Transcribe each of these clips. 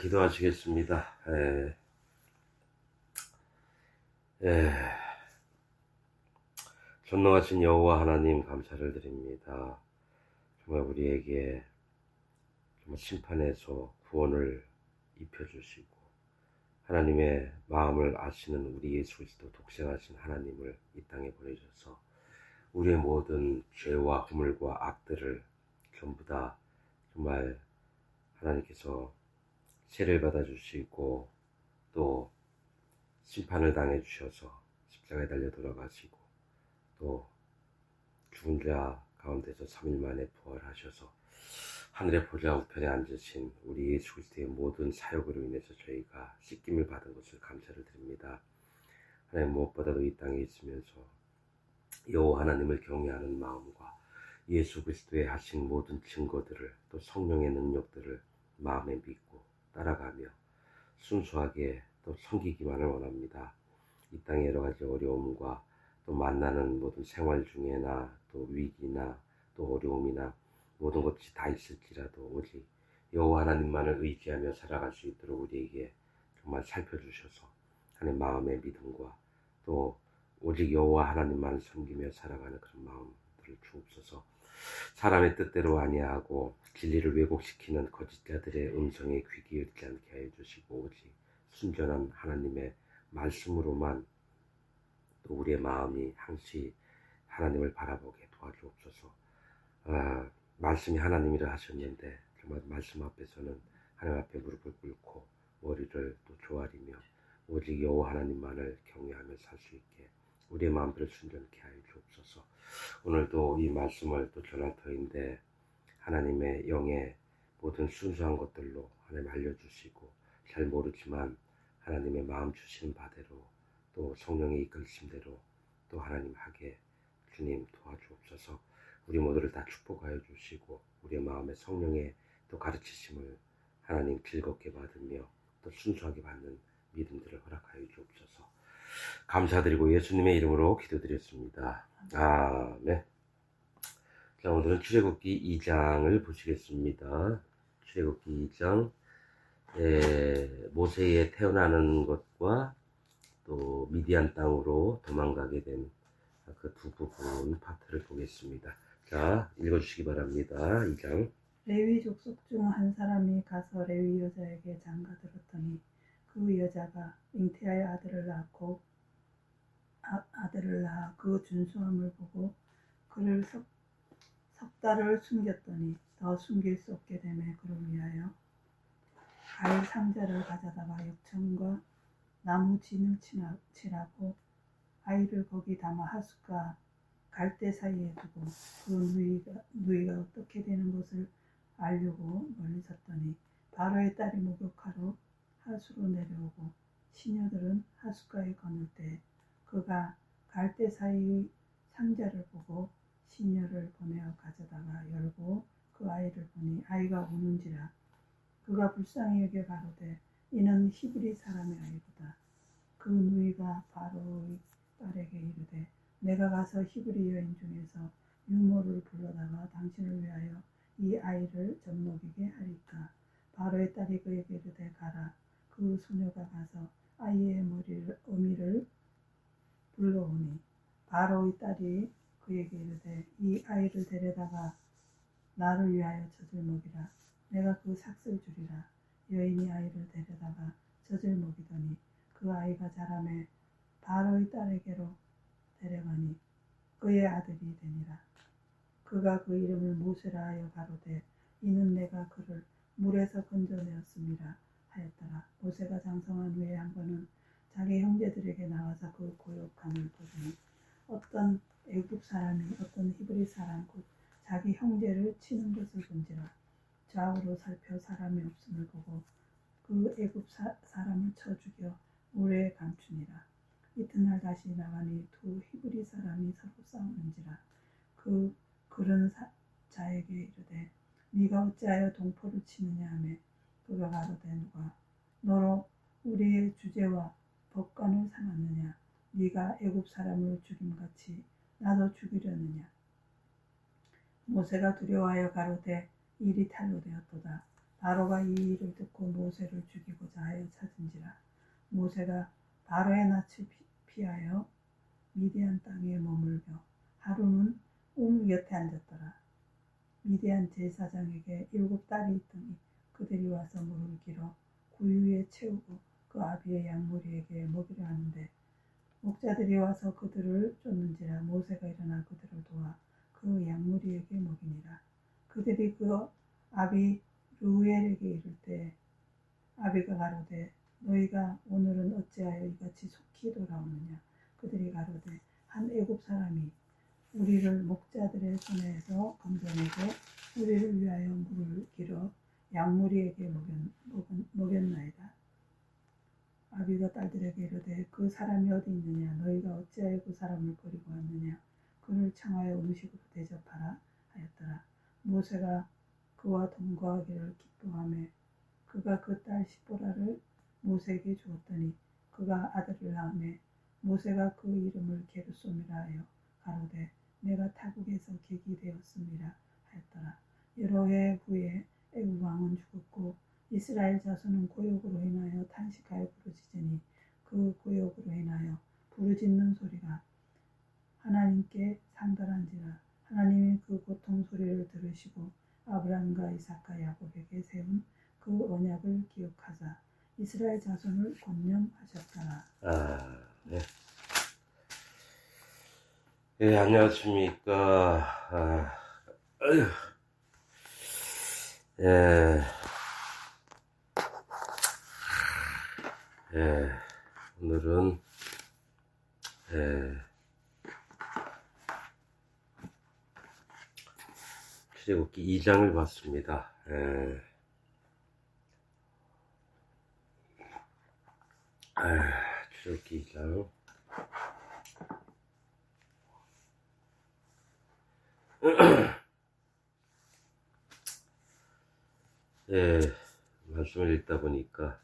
기도하시겠습니다. 에, 전능하신 여호와 하나님 감사를 드립니다. 정말 우리에게 정말 심판에서 구원을 입혀주시고 하나님의 마음을 아시는 우리 예수 그리스도 독생하신 하나님을 이 땅에 보내셔서 우리의 모든 죄와 허물과 악들을 전부 다 정말 하나님께서 세를 받아주시고 또 심판을 당해주셔서 십자가에 달려 돌아가시고 또 죽은 자 가운데서 3일 만에 부활하셔서 하늘의 보좌 우편에 앉으신 우리 예수 그리스도의 모든 사역으로 인해서 저희가 씻김을 받은 것을 감사를 드립니다. 하나님, 무엇보다도 이 땅에 있으면서 여호와 하나님을 경외하는 마음과 예수 그리스도의 하신 모든 증거들을 또 성령의 능력들을 마음에 믿고 따라가며 순수하게 또 섬기기만을 원합니다. 이 땅의 여러 가지 어려움과 또 만나는 모든 생활 중에나 또 위기나 또 어려움이나 모든 것이 다 있을지라도 오직 여호와 하나님만을 의지하며 살아갈 수 있도록 우리에게 정말 살펴주셔서 하나님 마음의 믿음과 또 오직 여호와 하나님만을 섬기며 살아가는 그런 마음들을 주옵소서. 사람의 뜻대로 아니하고 진리를 왜곡시키는 거짓자들의 음성에 귀 기울이지 않게 해주시고 오직 순전한 하나님의 말씀으로만 또 우리의 마음이 항시 하나님을 바라보게 도와주옵소서. 말씀이 하나님이라 하셨는데 정말 말씀 앞에서는 하나님 앞에 무릎을 꿇고 머리를 또 조아리며 오직 여호와 하나님만을 경외하며 살 수 있게 우리의 마음들을 순전케 하여 주옵소서. 오늘도 이 말씀을 또 전할 터인데 하나님의 영의 모든 순수한 것들로 하나님 알려주시고 잘 모르지만 하나님의 마음 주시는 바대로 또 성령의 이끌심대로 또 하나님 하게 주님 도와주옵소서. 우리 모두를 다 축복하여 주시고 우리의 마음에 성령의 또 가르치심을 하나님 즐겁게 받으며 또 순수하게 받는 믿음들을 허락하여 주옵소서. 감사드리고 예수님의 이름으로 기도드렸습니다. 아멘. 자, 오늘은 출애굽기 2장을 보시겠습니다. 출애굽기 2장 모세의 태어나는 것과 또 미디안 땅으로 도망가게 된 그 두 부분 파트를 보겠습니다. 자, 읽어주시기 바랍니다. 2장. 레위 족속 중 한 사람이 가서 레위 여자에게 장가들었더니 그 여자가 잉태하여 아들을 낳고 아들을 낳아 그 준수함을 보고 그를 석 달을 숨겼더니 더 숨길 수 없게 되매 그를 위하여 가일 상자를 가져다가 역청과 나무 진을 칠하고 아이를 거기 담아 하숫과 갈대 사이에 두고 그 누이가 어떻게 되는 것을 알려고 멀리 섰더니 바로의 딸이 목욕하러 하수로 내려오고 시녀들은 하숫가에 거닐 때 그가 갈대 사이의 상자를 보고 시녀를 보내어 가져다가 열고 그 아이를 보니 아이가 우는지라 그가 불쌍히 여겨 가로되 이는 히브리 사람의 아이로다. 그 누이가 바로의 딸에게 이르되 내가 가서 히브리 여인 중에서 유모를 불러다가 당신을 위하여 이 아이를 젖먹이게 하리까. 바로의 딸이 그에게 이르되 가라. 그 소녀가 가서 아이의 어미를 불러오니 바로의 딸이 그에게 이르되 이 아이를 데려다가 나를 위하여 젖을 먹이라. 내가 그 삭슬 주리라. 여인이 아이를 데려다가 젖을 먹이더니 그 아이가 자라매 바로의 딸에게로 데려가니 그의 아들이 되니라. 그가 그 이름을 모세라 하여 가로되 이는 내가 그를 물에서 건져내었음이라 하였더라. 모세가 장성한 후에 한 번은 자기 형제들에게 나와서 그 고역함을 보더니 어떤 애굽 사람이 어떤 히브리 사람 곧 자기 형제를 치는 것을 본지라. 좌우로 살펴 사람이 없음을 보고 그 애굽 사람을 쳐 죽여 물에 감추니라. 이튿날 다시 나가니 두 히브리 사람이 서로 싸우는지라. 그런 자에게 이르되 네가 어찌하여 동포를 치느냐 하매 그가 가로되 누가 너로 우리의 주제와 법관을 삼았느냐. 네가 애굽 사람을 죽임같이 나도 죽이려느냐. 모세가 두려워하여 가로되 일이 탈로 되었도다. 바로가 이 일을 듣고 모세를 죽이고자 하여 찾은지라. 모세가 바로의 낯을 피하여 미디안 땅에 머물며 하루는 우물 곁에 앉았더라. 미디안 제사장에게 7딸이 있더니 그들이 와서 물을 길어 구유에 채우고 그 아비의 양무리에게 먹이려 하는데 목자들이 와서 그들을 쫓는지라. 모세가 일어나 그들을 도와 그 양무리에게 먹이니라. 그들이 그 아비 루엘에게 이를 때 아비가 가로되 너희가 오늘은 어찌하여 이같이 속히 돌아오느냐. 그들이 가로되 한 애굽 사람이 우리를 목자들의 손에서 건져내고 우리를 위하여 물을 길어 양무리에게 먹였나이다. 아비가 딸들에게 이르되 그 사람이 어디 있느냐. 너희가 어찌하여 그 사람을 버리고 왔느냐. 그를 청하여 음식으로 대접하라 하였더라. 모세가 그와 동거하기를 기뻐하며 그가 그 딸 시보라를 모세에게 주었더니 그가 아들을 낳으며 모세가 그 이름을 게르솜이라 하여 가로되 내가 타국에서 객이 되었음이라 하였더라. 여러 해 후에 애굽 왕은 죽었고 이스라엘 자손은 고욕으로 인하여 탄식하여 부르짖으니 그 고욕으로 인하여 부르짖는 소리가 하나님께 상달한지라. 하나님이 그 고통 소리를 들으시고 아브라함과 이삭과 야곱에게 세운 그 언약을 기억하사 이스라엘 자손을 권념하셨더라. 네. 예, 안녕하십니까. 예, 오늘은, 출애굽기 2장을 봤습니다. 출애굽기 2장. 말씀을 읽다 보니까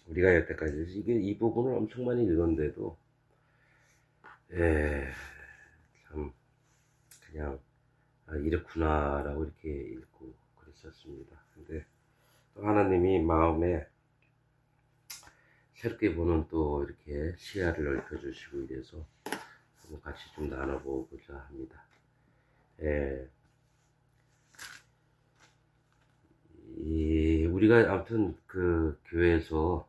우리가 여태까지 이 부분을 엄청 많이 읽었는데도 참 그냥 이렇구나라고 이렇게 읽고 그랬었습니다. 근데 또 하나님이 마음에 새롭게 보는 또 이렇게 시야를 넓혀주시고 이래서 한번 같이 좀 나눠보고자 합니다. 우리가 아무튼 그 교회에서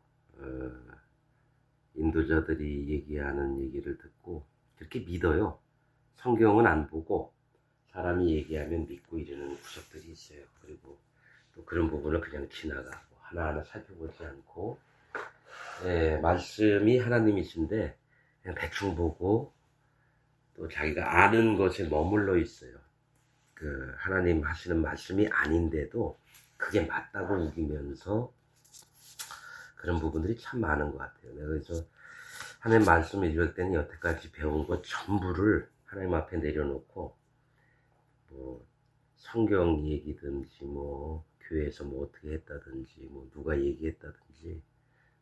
인도자들이 얘기하는 얘기를 듣고 그렇게 믿어요. 성경은 안 보고 사람이 얘기하면 믿고 이러는 구석들이 있어요. 그리고 또 그런 부분을 그냥 지나가고 하나하나 살펴보지 않고 말씀이 하나님이신데 그냥 대충 보고 또 자기가 아는 것에 머물러 있어요. 그 하나님 하시는 말씀이 아닌데도 그게 맞다고 우기면서 그런 부분들이 참 많은 것 같아요. 내가 그래서 하나님 말씀을 읽을 때는 여태까지 배운 것 전부를 하나님 앞에 내려놓고 뭐 성경 얘기든지 뭐 교회에서 뭐 어떻게 했다든지 뭐 누가 얘기했다든지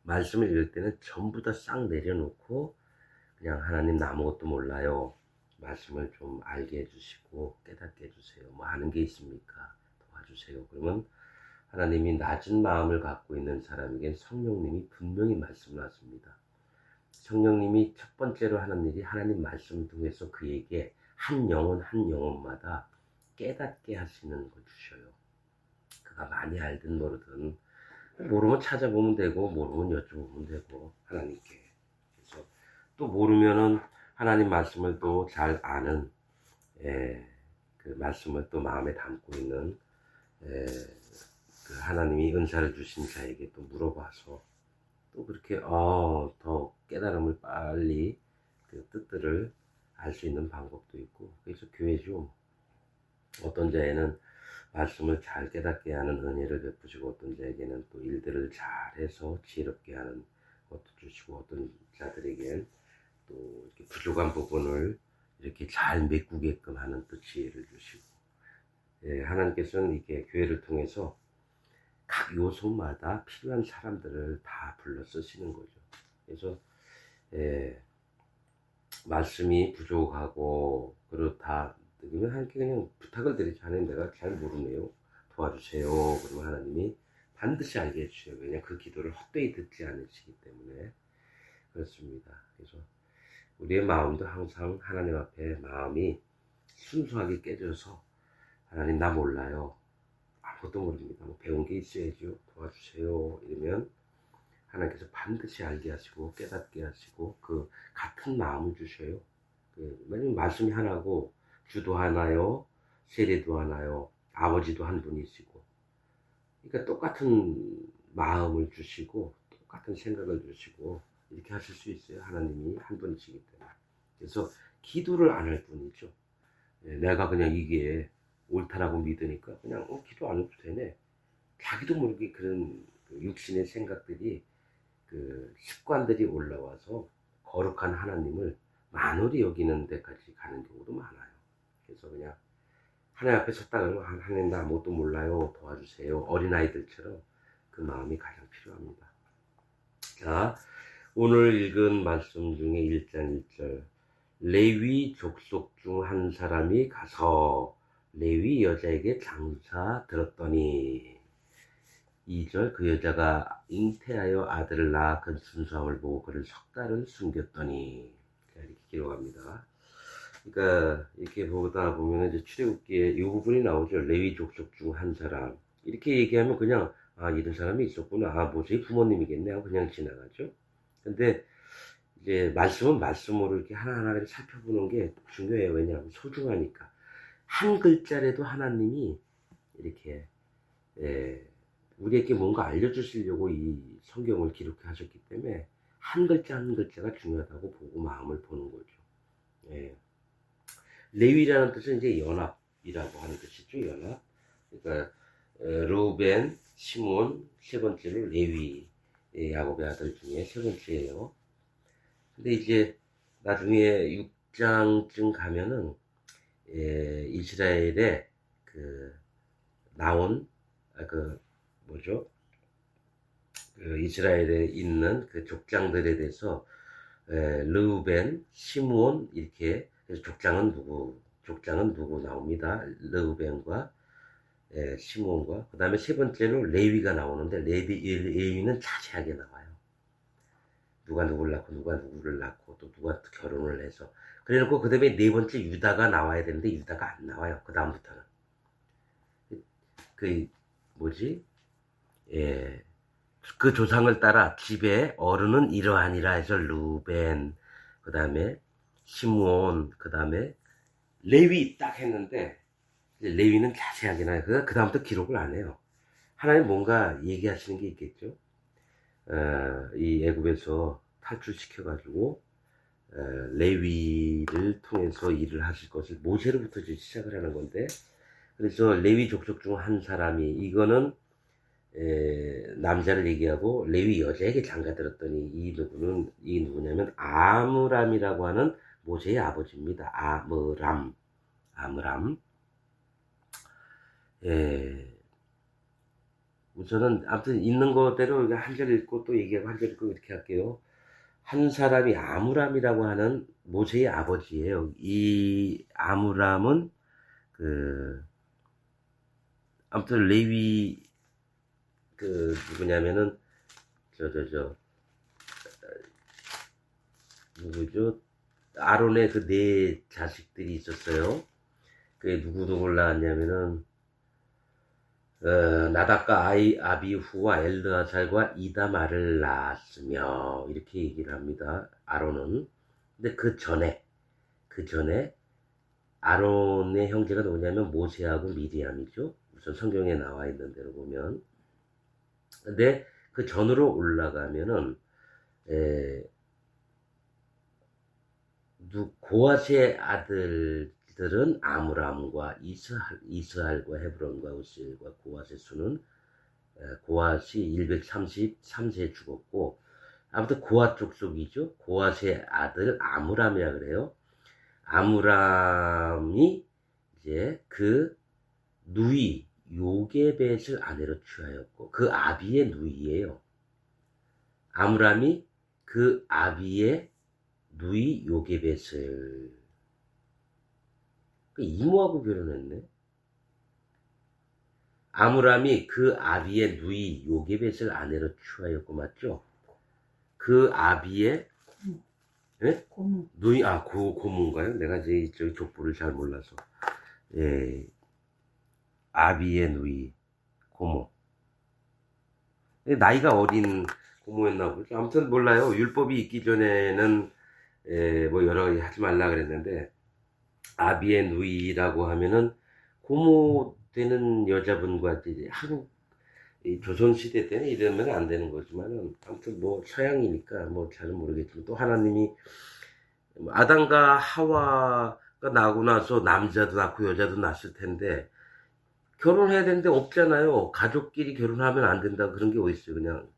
말씀을 읽을 때는 전부 다 싹 내려놓고 그냥 하나님 나 아무것도 몰라요. 말씀을 좀 알게 해주시고 깨닫게 해주세요. 뭐 아는 게 있습니까? 도와주세요. 그러면 하나님이 낮은 마음을 갖고 있는 사람에겐 성령님이 분명히 말씀을 하십니다. 성령님이 첫 번째로 하는 일이 하나님 말씀을 통해서 그에게 한 영혼 한 영혼마다 깨닫게 하시는 걸 주셔요. 그가 많이 알든 모르든 모르면 찾아보면 되고 모르면 여쭤보면 되고 하나님께. 그래서 또 모르면은 하나님 말씀을 또 잘 아는 그 말씀을 또 마음에 담고 있는 그 하나님이 은사를 주신 자에게 또 물어봐서 또 그렇게 더 깨달음을 빨리 그 뜻들을 알 수 있는 방법도 있고 그래서 교회죠. 어떤 자에는 말씀을 잘 깨닫게 하는 은혜를 베푸시고 어떤 자에게는 또 일들을 잘해서 지혜롭게 하는 것도 주시고 어떤 자들에겐 또 이렇게 부족한 부분을 이렇게 잘 메꾸게끔 하는 또 지혜를 주시고 하나님께서는 이렇게 교회를 통해서 각 요소마다 필요한 사람들을 다 불러 쓰시는 거죠. 그래서 말씀이 부족하고 그렇다 하나님께 그냥 부탁을 드리죠. 하나님 내가 잘 모르네요. 도와주세요. 그러면 하나님이 반드시 알게 해주셔요. 왜냐하면 그 기도를 헛되이 듣지 않으시기 때문에 그렇습니다. 그래서 우리의 마음도 항상 하나님 앞에 마음이 순수하게 깨져서 하나님 나 몰라요. 아무것도 모릅니다. 뭐 배운 게 있어야죠. 도와주세요. 이러면 하나님께서 반드시 알게 하시고 깨닫게 하시고 그 같은 마음을 주셔요. 왜냐면 말씀이 하나고 주도 하나요. 세례도 하나요. 아버지도 한 분이시고 그러니까 똑같은 마음을 주시고 똑같은 생각을 주시고 이렇게 하실 수 있어요. 하나님이 한 분이시기 때문에. 그래서 기도를 안 할 뿐이죠. 내가 그냥 이게 옳다라고 믿으니까 그냥 기도 안 해도 되네. 자기도 모르게 그런 육신의 생각들이 그 습관들이 올라와서 거룩한 하나님을 만홀히 여기는 데까지 가는 경우도 많아요. 그래서 그냥 하나님 앞에 섰다 그러면 하나님 나 아무것도 몰라요. 도와주세요. 어린아이들처럼 그 마음이 가장 필요합니다. 자, 오늘 읽은 말씀 중에 1장 1절 레위 족속 중 한 사람이 가서 레위 여자에게 장사 들었더니 2절 그 여자가 잉태하여 아들을 낳아 그 순수함을 보고 그를 석 달을 숨겼더니 이렇게 기록합니다. 그러니까 이렇게 보다 보면 이제 출애굽기에 이 부분이 나오죠. 레위 족속 중 한 사람 이렇게 얘기하면 그냥 이런 사람이 있었구나. 모세의 부모님이겠네 하고 그냥 지나가죠. 근데 이제 말씀은 말씀으로 이렇게 하나하나 살펴보는 게 중요해요. 왜냐하면 소중하니까. 한 글자라도 하나님이 이렇게 우리에게 뭔가 알려주시려고 이 성경을 기록하셨기 때문에 한 글자 한 글자가 중요하다고 보고 마음을 보는 거죠. 레위라는 뜻은 이제 연합이라고 하는 뜻이죠. 연합. 그러니까 르우벤, 시몬, 세 번째로 레위, 야곱의 아들 중에 세 번째예요. 근데 이제 나중에 6장쯤 가면은 이스라엘에 나온 이스라엘에 있는 그 족장들에 대해서 르우벤, 시므온 이렇게 족장은 누구 나옵니다. 르우벤과 시므온과 그 다음에 세 번째로 레위가 나오는데 레위는 자세하게 나와요. 누가 누구를 낳고 누가 누구를 낳고 또 누가 결혼을 해서 그래놓고 그 다음에 네 번째 유다가 나와야 되는데 유다가 안 나와요. 그 다음부터는 그 조상을 따라 집의 어른은 이러하니라 해서 루벤 그 다음에 시므온 그 다음에 레위 딱 했는데 레위는 자세하게 나와요. 그 다음부터 기록을 안 해요. 하나님 뭔가 얘기하시는 게 있겠죠. 이 애굽에서 탈출시켜가지고 레위를 통해서 일을 하실 것을 모세로부터 시작을 하는 건데 그래서 레위 족속 중 한 사람이 이거는 남자를 얘기하고 레위 여자에게 장가 들었더니 이 누구냐면 아므람이라고 하는 모세의 아버지입니다. 아므람 우선은 아무튼 있는 거대로 한 절 읽고 또 얘기하고 한 절 읽고 이렇게 할게요. 한 사람이 아므람이라고 하는 모세의 아버지예요. 이 아므람은 아무튼 레위 누구냐면은 누구죠? 아론의 그 네 자식들이 있었어요. 그게 누구를 낳았냐면은 나답과 아비후와 엘르아살과 이다말을 낳았으며 이렇게 얘기를 합니다. 아론은. 근데 그 전에 아론의 형제가 누구냐면 모세하고 미리암이죠. 우선 성경에 나와 있는 대로 보면. 근데 그 전으로 올라가면은 고앗의 아들들은 아므람과 이스할과 헤브론과 우실과 고앗의 수는 고앗이 133세에 죽었고 아무튼 고앗 족속이죠. 고앗의 아들 아므람이라 그래요. 아므람이 이제 그 누이 요게벳을 아내로 취하였고 그 아비의 누이예요. 아므람이 그 아비의 누이 요게벳을 이모하고 결혼했네. 아므람이 그 아비의 누이 요게벳을 아내로 취하였고, 맞죠? 그 아비의 예? 고모. 누이, 고모인가요? 내가 이제 저기 족보를 잘 몰라서. 예, 아비의 누이, 고모. 나이가 어린 고모였나 보죠. 아무튼 몰라요. 율법이 있기 전에는, 뭐 여러 가지 하지 말라 그랬는데, 아비의 누이라고 하면은, 고모 되는 여자분과 이제 이 조선시대 때는 이러면 안 되는 거지만은, 아무튼 뭐 서양이니까 뭐 잘은 모르겠지만, 또 하나님이 아담과 하와가 나고 나서 남자도 낳고 여자도 낳았을 텐데 결혼해야 되는데 없잖아요. 가족끼리 결혼하면 안 된다 그런 게 어딨어요. 그냥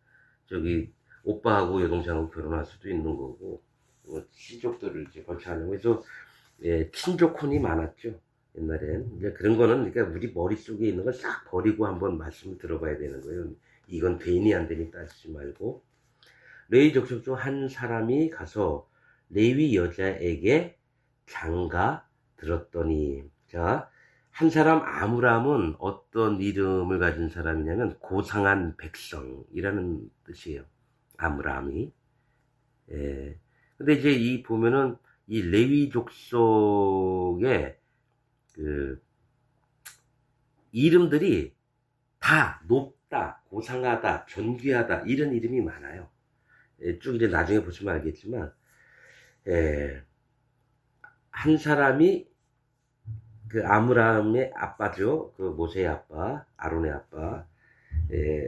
저기 오빠하고 여동생하고 결혼할 수도 있는 거고 뭐 시족들을 이제 거쳐하는 그래서 예, 친족혼이 많았죠. 옛날엔 이제 그런 거는 그러니까 우리 머릿속에 있는 걸 싹 버리고 한번 말씀을 들어봐야 되는 거예요. 이건 되니 안 되니 따지지 말고 레위 족속 중 한 사람이 가서 레위 여자에게 장가 들었더니 자, 한 사람 아므람은 어떤 이름을 가진 사람이냐면 고상한 백성이라는 뜻이에요. 아므람이. 예. 근데 이제 이 보면은 이 레위 족속의 그 이름들이 다 높다, 고상하다, 존귀하다 이런 이름이 많아요. 예, 쭉 이제 나중에 보시면 알겠지만 예, 한 사람이 그 아므람의 아빠죠. 그 모세의 아빠, 아론의 아빠,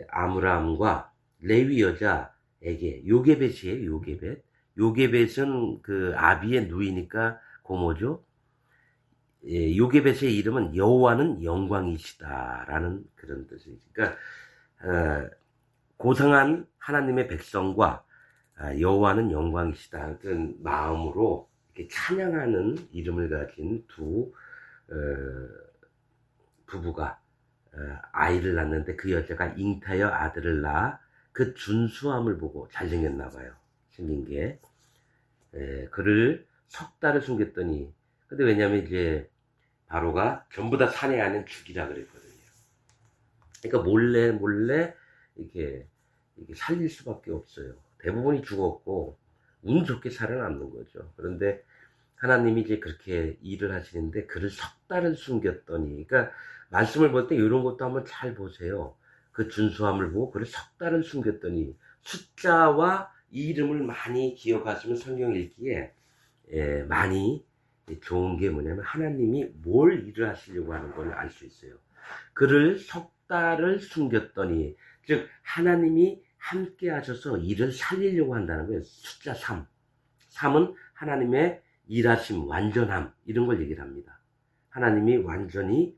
아므람과 레위 여자에게 요게벳이에요. 요게벳. 요게벳은 그 아비의 누이니까 고모죠. 요게벳의 이름은 여호와는 영광이시다라는 그런 뜻이죠. 그러니까 고상한 하나님의 백성과 여호와는 영광이시다. 그런 마음으로 이렇게 찬양하는 이름을 가진 두 부부가 아이를 낳는데 그 여자가 잉타여 아들을 낳아 그 준수함을 보고 잘생겼나 봐요. 생긴 게 그를 석 달을 숨겼더니 근데 왜냐면 이제 바로가 전부 다 산에 안에 죽이라 그랬거든요. 그러니까 몰래 이렇게 살릴 수밖에 없어요. 대부분이 죽었고 운 좋게 살아남는 거죠. 그런데 하나님이 이제 그렇게 일을 하시는데 그를 석 달을 숨겼더니 그러니까 말씀을 볼 때 이런 것도 한번 잘 보세요. 그 준수함을 보고 그를 석 달을 숨겼더니 숫자와 이름을 많이 기억하시면 성경 읽기에 많이 좋은 게 뭐냐면 하나님이 뭘 일을 하시려고 하는 걸 알 수 있어요. 그를 석 달을 숨겼더니 즉 하나님이 함께 하셔서 일을 살리려고 한다는 거예요. 숫자 3. 3은 하나님의 일하심, 완전함 이런 걸 얘기를 합니다. 하나님이 완전히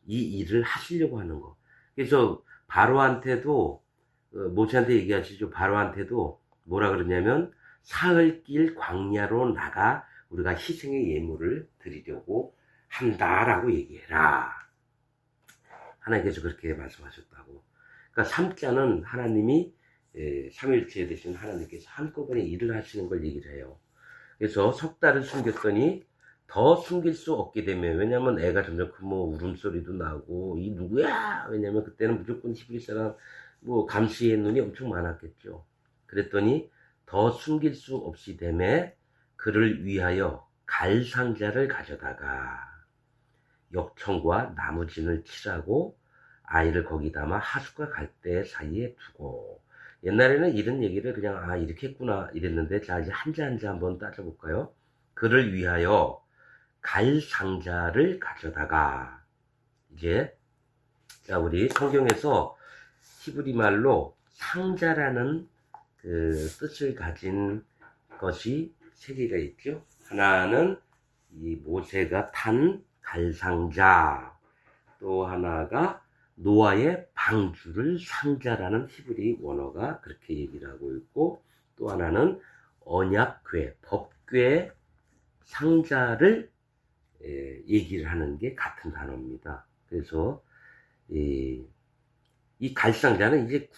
이 일을 하시려고 하는 거. 그래서 바로한테도 모세한테 얘기하시죠. 바로한테도 뭐라 그러냐면 사흘길 광야로 나가 우리가 희생의 예물을 드리려고 한다라고 얘기해라. 하나님께서 그렇게 말씀하셨다고. 그러니까 삼자는 하나님이 삼일체 되신 하나님께서 한꺼번에 일을 하시는 걸 얘기를 해요. 그래서 석 달을 숨겼더니 더 숨길 수 없게 되면 왜냐면 애가 점점 크면 울음소리도 나고 이 누구야? 왜냐면 그때는 무조건 히브리 사람 뭐 감시의 눈이 엄청 많았겠죠. 그랬더니 더 숨길 수 없이 되매 그를 위하여 갈 상자를 가져다가 역청과 나무진을 칠하고 아이를 거기 담아 하숫과 갈대 사이에 두고 옛날에는 이런 얘기를 그냥 이렇게 했구나 이랬는데 자 이제 한자 한자 한번 따져볼까요? 그를 위하여 갈 상자를 가져다가 이제 자 우리 성경에서 히브리 말로 상자라는 그 뜻을 가진 것이 세 개가 있죠. 하나는 이 모세가 탄 갈상자, 또 하나가 노아의 방주를 상자라는 히브리 원어가 그렇게 얘기를 하고 있고 또 하나는 언약궤, 법궤 상자를 얘기를 하는 게 같은 단어입니다. 그래서 이 갈상자는 이제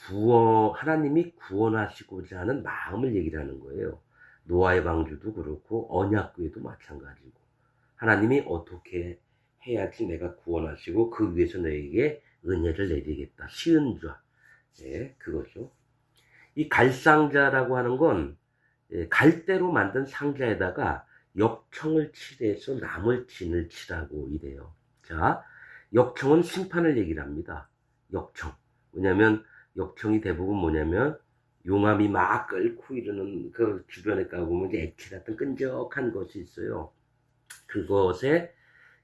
하나님이 구원하시고자 하는 마음을 얘기를 하는 거예요. 노아의 방주도 그렇고 언약궤도 마찬가지고 하나님이 어떻게 해야지 내가 구원하시고 그 위해서 너에게 은혜를 내리겠다. 시은 자. 예, 그거죠. 이 갈상자라고 하는 건 갈대로 만든 상자에다가 역청을 칠해서 나물 진을 칠하고 이래요. 자, 역청은 심판을 얘기를 합니다. 역청. 왜냐면 역청이 대부분 뭐냐면 용암이 막 끓고 이러는 그 주변에 가보면 이제 액체 같은 끈적한 것이 있어요. 그것에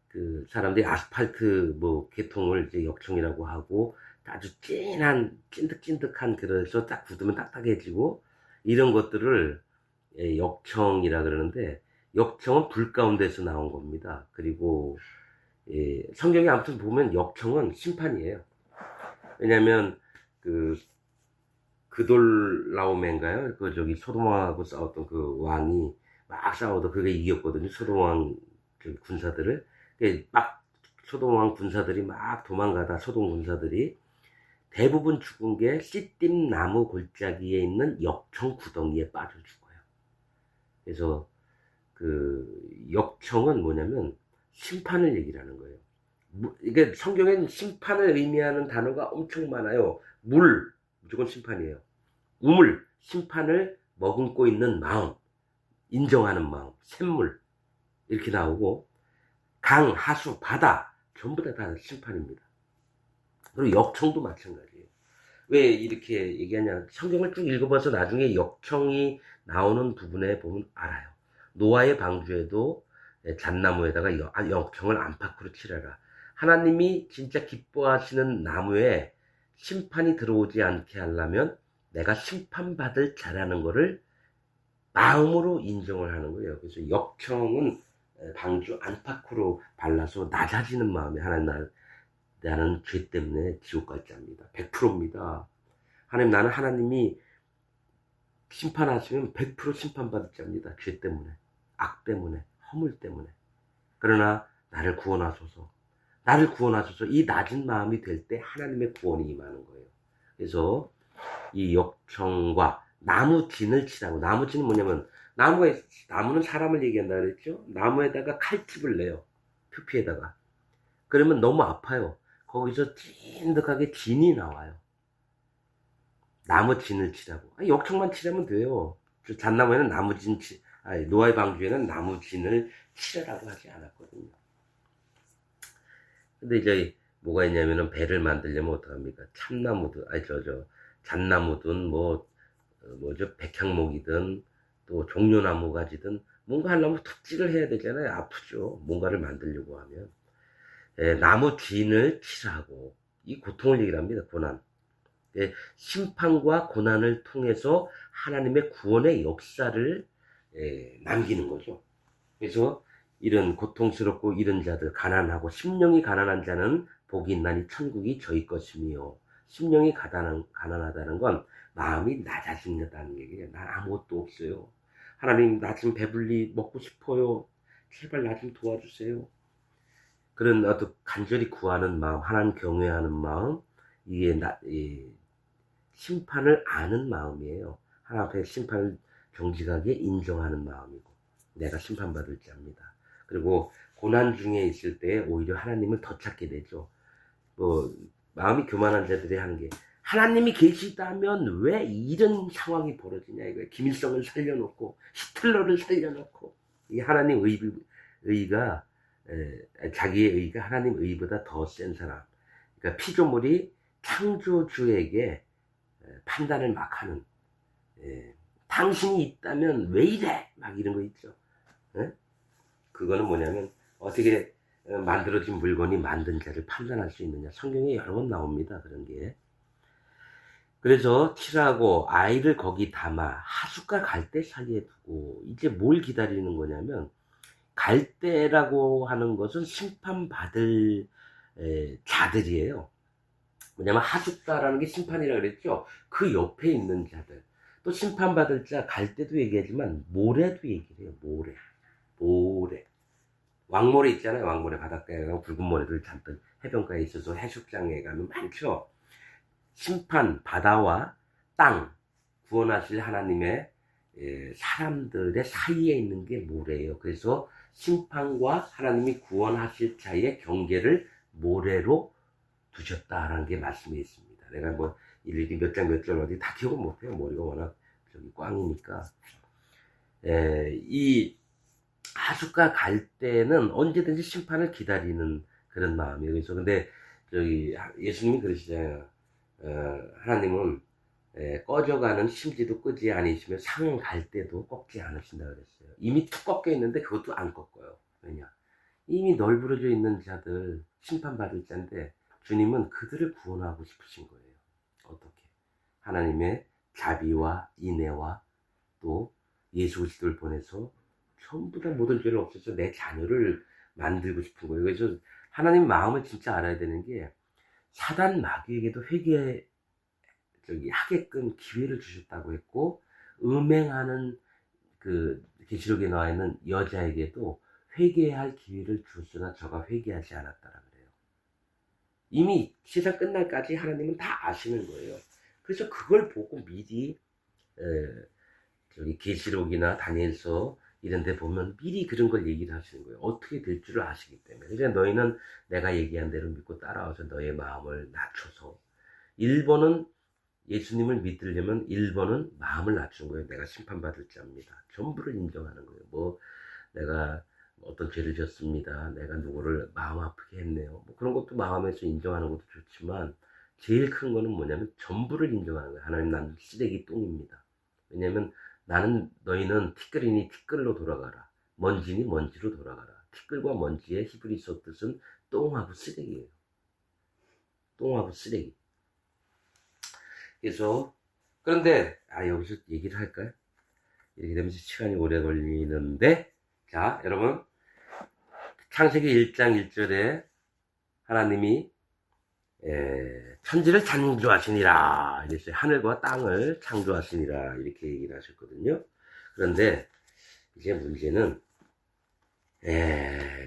그 사람들이 아스팔트 뭐 계통을 이제 역청이라고 하고 아주 진한 찐득찐득한 그래서 딱 굳으면 딱딱해지고 이런 것들을 역청이라 그러는데 역청은 불 가운데서 나온 겁니다. 그리고 성경에 아무튼 보면 역청은 심판이에요. 왜냐하면 그돌라오메인가요? 그 저기 소돔왕하고 싸웠던 그 왕이 막 싸워도 그게 이겼거든요. 소돔왕 군사들을. 막 소돔왕 군사들이 막 도망가다 소돔 군사들이 대부분 죽은 게 씨띠임 나무 골짜기에 있는 역청 구덩이에 빠져 죽어요. 그래서 그 역청은 뭐냐면 심판을 얘기를 하는 거예요. 이게 성경에는 심판을 의미하는 단어가 엄청 많아요. 물, 무조건 심판이에요. 우물, 심판을 머금고 있는 마음, 인정하는 마음, 샘물 이렇게 나오고 강, 하수, 바다 전부 다 심판입니다. 그리고 역청도 마찬가지예요. 왜 이렇게 얘기하냐? 성경을 쭉 읽어봐서 나중에 역청이 나오는 부분에 보면 알아요. 노아의 방주에도 잣나무에다가 역청을 안팎으로 칠해라. 하나님이 진짜 기뻐하시는 나무에 심판이 들어오지 않게 하려면 내가 심판받을 자라는 거를 마음으로 인정을 하는 거예요. 그래서 역청은 방주 안팎으로 발라서 낮아지는 마음에 하나님 나는 죄 때문에 지옥 갈 자입니다. 100%입니다. 하나님 나는 하나님이 심판하시면 100% 심판받을 자입니다. 죄 때문에, 악 때문에, 허물 때문에. 그러나 나를 구원하소서. 나를 구원하소서. 이 낮은 마음이 될 때 하나님의 구원이 임하는 거예요. 그래서 이 역청과 나무진을 치라고. 나무진은 뭐냐면 나무는 사람을 얘기한다 그랬죠. 나무에다가 칼집을 내요. 표피에다가. 그러면 너무 아파요. 거기서 찐득하게 진이 나와요. 나무 진을 치라고. 역청만 치라면 돼요. 잣나무에는 노아의 방주에는 나무 진을 치라고 하지 않았거든요. 근데 이제 뭐가 있냐면은 배를 만들려면 어떡합니까? 참나무든, 잣나무든, 백향목이든, 또 종려나무 가지든, 뭔가 하려면 톱질을 해야 되잖아요. 아프죠. 뭔가를 만들려고 하면. 나무 진을 치라고. 이 고통을 얘기를 합니다. 고난. 심판과 고난을 통해서 하나님의 구원의 역사를 남기는 거죠. 그래서 이런 고통스럽고 이런 자들, 가난하고 심령이 가난한 자는 복이 있나니 천국이 저희 것이며, 심령이 가난하다는 건 마음이 낮아진다는 얘기예요. 난 아무것도 없어요. 하나님 나 좀 배불리 먹고 싶어요. 제발 나 좀 도와주세요. 그런 어떤 간절히 구하는 마음, 하나님 경외하는 마음, 이게 심판을 아는 마음이에요. 하나님 앞에 심판을 정직하게 인정하는 마음이고, 내가 심판받을 자입니다. 그리고 고난 중에 있을 때 오히려 하나님을 더 찾게 되죠. 마음이 교만한 자들이 하는 게, 하나님이 계시다면 왜 이런 상황이 벌어지냐 이거예요. 김일성을 살려놓고 히틀러를 살려놓고, 이 하나님 의가 자기의 의가 하나님 의보다 더 센 사람. 그러니까 피조물이 창조주에게 판단을 막 하는, 당신이 있다면 왜 이래? 막 이런 거 있죠. 그거는 뭐냐면 어떻게 만들어진 물건이 만든 자를 판단할 수 있느냐. 성경에 여러 번 나옵니다. 그런 게. 그래서 치라고 아이를 거기 담아 하숫과 갈대 사이에 두고, 이제 뭘 기다리는 거냐면, 갈대라고 하는 것은 심판받을 자들이에요. 뭐냐면 하숫가라는 게 심판이라고 그랬죠. 그 옆에 있는 자들. 또 심판받을 자, 갈대도 얘기하지만 모래도 얘기를 해요. 모래. 왕모래 있잖아요. 왕모래 바닷가에 가면 붉은 모래들 잔뜩 해변가에 있어서 해수욕장에 가면 많죠. 심판, 바다와 땅, 구원하실 하나님의 사람들의 사이에 있는 게 모래예요. 그래서 심판과 하나님이 구원하실 자의 경계를 모래로 두셨다라는 게 말씀에 있습니다. 내가 뭐 일일이 몇 장 몇 절 어디 다 기억을 못해요. 머리가 워낙 저기 꽝이니까. 이 하숫가 갈 때는 언제든지 심판을 기다리는 그런 마음이에요. 그래서 근데 저기 예수님이 그러시잖아요. 하나님은 꺼져가는 심지도 끄지 아니시며 상 갈 때도 꺾지 않으신다 그랬어요. 이미 툭 꺾여 있는데 그것도 안 꺾어요. 왜냐? 이미 널브러져 있는 자들 심판받을 자인데 주님은 그들을 구원하고 싶으신 거예요. 어떻게? 하나님의 자비와 인애와 또 예수 그리스도를 보내서 전부 다 모든 죄를 없애서 내 자녀를 만들고 싶은 거예요. 그래서 하나님 마음을 진짜 알아야 되는 게 사단 마귀에게도 하게끔 기회를 주셨다고 했고 음행하는 그 계시록에 나와 있는 여자에게도 회개할 기회를 주었으나 저가 회개하지 않았다라 그래요. 이미 세상 끝날까지 하나님은 다 아시는 거예요. 그래서 그걸 보고 미리 계시록이나 다니엘서 이런 데 보면 미리 그런 걸 얘기를 하시는 거예요. 어떻게 될 줄을 아시기 때문에. 그래서 너희는 내가 얘기한 대로 믿고 따라와서 너의 마음을 낮춰서 1번은 예수님을 믿으려면 1번은 마음을 낮추는 거예요. 내가 심판받을 자입니다. 전부를 인정하는 거예요. 뭐 내가 어떤 죄를 졌습니다. 내가 누구를 마음 아프게 했네요. 뭐 그런 것도 마음에서 인정하는 것도 좋지만 제일 큰 거는 뭐냐면 전부를 인정하는 거예요. 하나님 나는 쓰레기 똥입니다. 왜냐면 너희는 티끌이니 티끌로 돌아가라. 먼지니 먼지로 돌아가라. 티끌과 먼지의 히브리서 뜻은 똥하고 쓰레기예요. 똥하고 쓰레기. 그래서 그런데 여기서 얘기를 할까요? 이렇게 되면서 시간이 오래 걸리는데 자 여러분 창세기 1장 1절에 하나님이 천지를 창조하시니라 이랬어요. 하늘과 땅을 창조하시니라 이렇게 얘기를 하셨거든요. 그런데 이제 문제는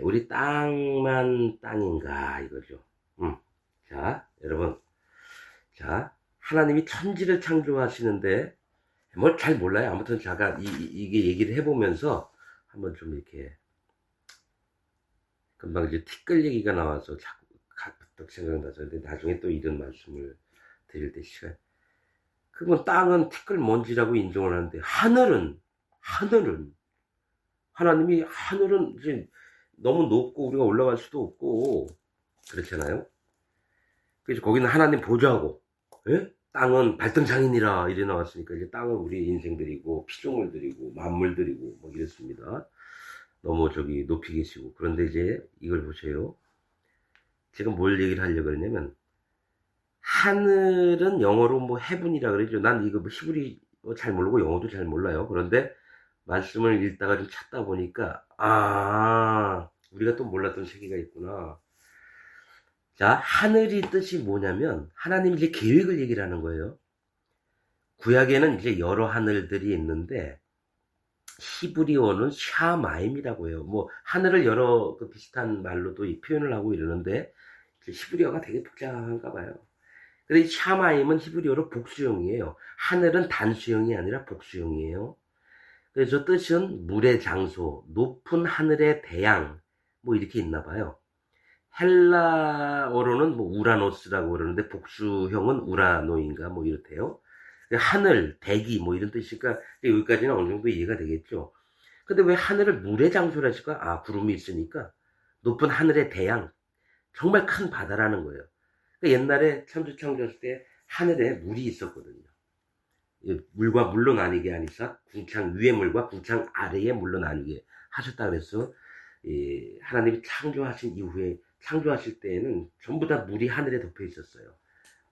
우리 땅만 땅인가 이거죠. 자 여러분 자 하나님이 천지를 창조하시는데 뭐 잘 몰라요. 아무튼 제가 이게 얘기를 해보면서 한번 좀 이렇게 금방 이제 티끌 얘기가 나와서 자꾸 가뜩 생각나서 근데 나중에 또 이런 말씀을 드릴 때 시간 그건 땅은 티끌 먼지라고 인정을 하는데 하늘은 하나님이 하늘은 이제 너무 높고 우리가 올라갈 수도 없고 그렇잖아요. 그래서 거기는 하나님 보좌하고 땅은 발등상이니라 이래 나왔으니까 이제 땅은 우리 인생들이고 피조물들이고 만물들이고 뭐 이랬습니다. 너무 높이 계시고 그런데 이제 이걸 보세요. 제가 뭘 얘기를 하려고 그러냐면 하늘은 영어로 뭐 heaven이라 그러죠. 난 이거 히브리 잘 모르고 영어도 잘 몰라요. 그런데 말씀을 읽다가 좀 찾다 보니까 우리가 또 몰랐던 세계가 있구나. 자, 하늘이 뜻이 뭐냐면 하나님 이제 계획을 얘기를 하는 거예요. 구약에는 이제 여러 하늘들이 있는데 히브리어는 샤마임이라고 해요. 뭐 하늘을 여러 비슷한 말로도 표현을 하고 이러는데 히브리어가 되게 복잡한가 봐요. 근데 샤마임은 히브리어로 복수형이에요. 하늘은 단수형이 아니라 복수형이에요. 그래서 뜻은 물의 장소, 높은 하늘의 대양 뭐 이렇게 있나 봐요. 헬라어로는 뭐 우라노스라고 그러는데 복수형은 우라노인가 뭐 이렇대요. 하늘, 대기 뭐 이런 뜻이니까 여기까지는 어느 정도 이해가 되겠죠. 근데 왜 하늘을 물의 장소라 했을까? 구름이 있으니까 높은 하늘의 대양, 정말 큰 바다라는 거예요. 그러니까 옛날에 창조했을 때 하늘에 물이 있었거든요. 물과 물로 나뉘게 하니까 궁창 위의 물과 궁창 아래의 물로 나뉘게 하셨다 그래서 하나님이 창조하신 이후에 창조하실 때에는 전부 다 물이 하늘에 덮여 있었어요.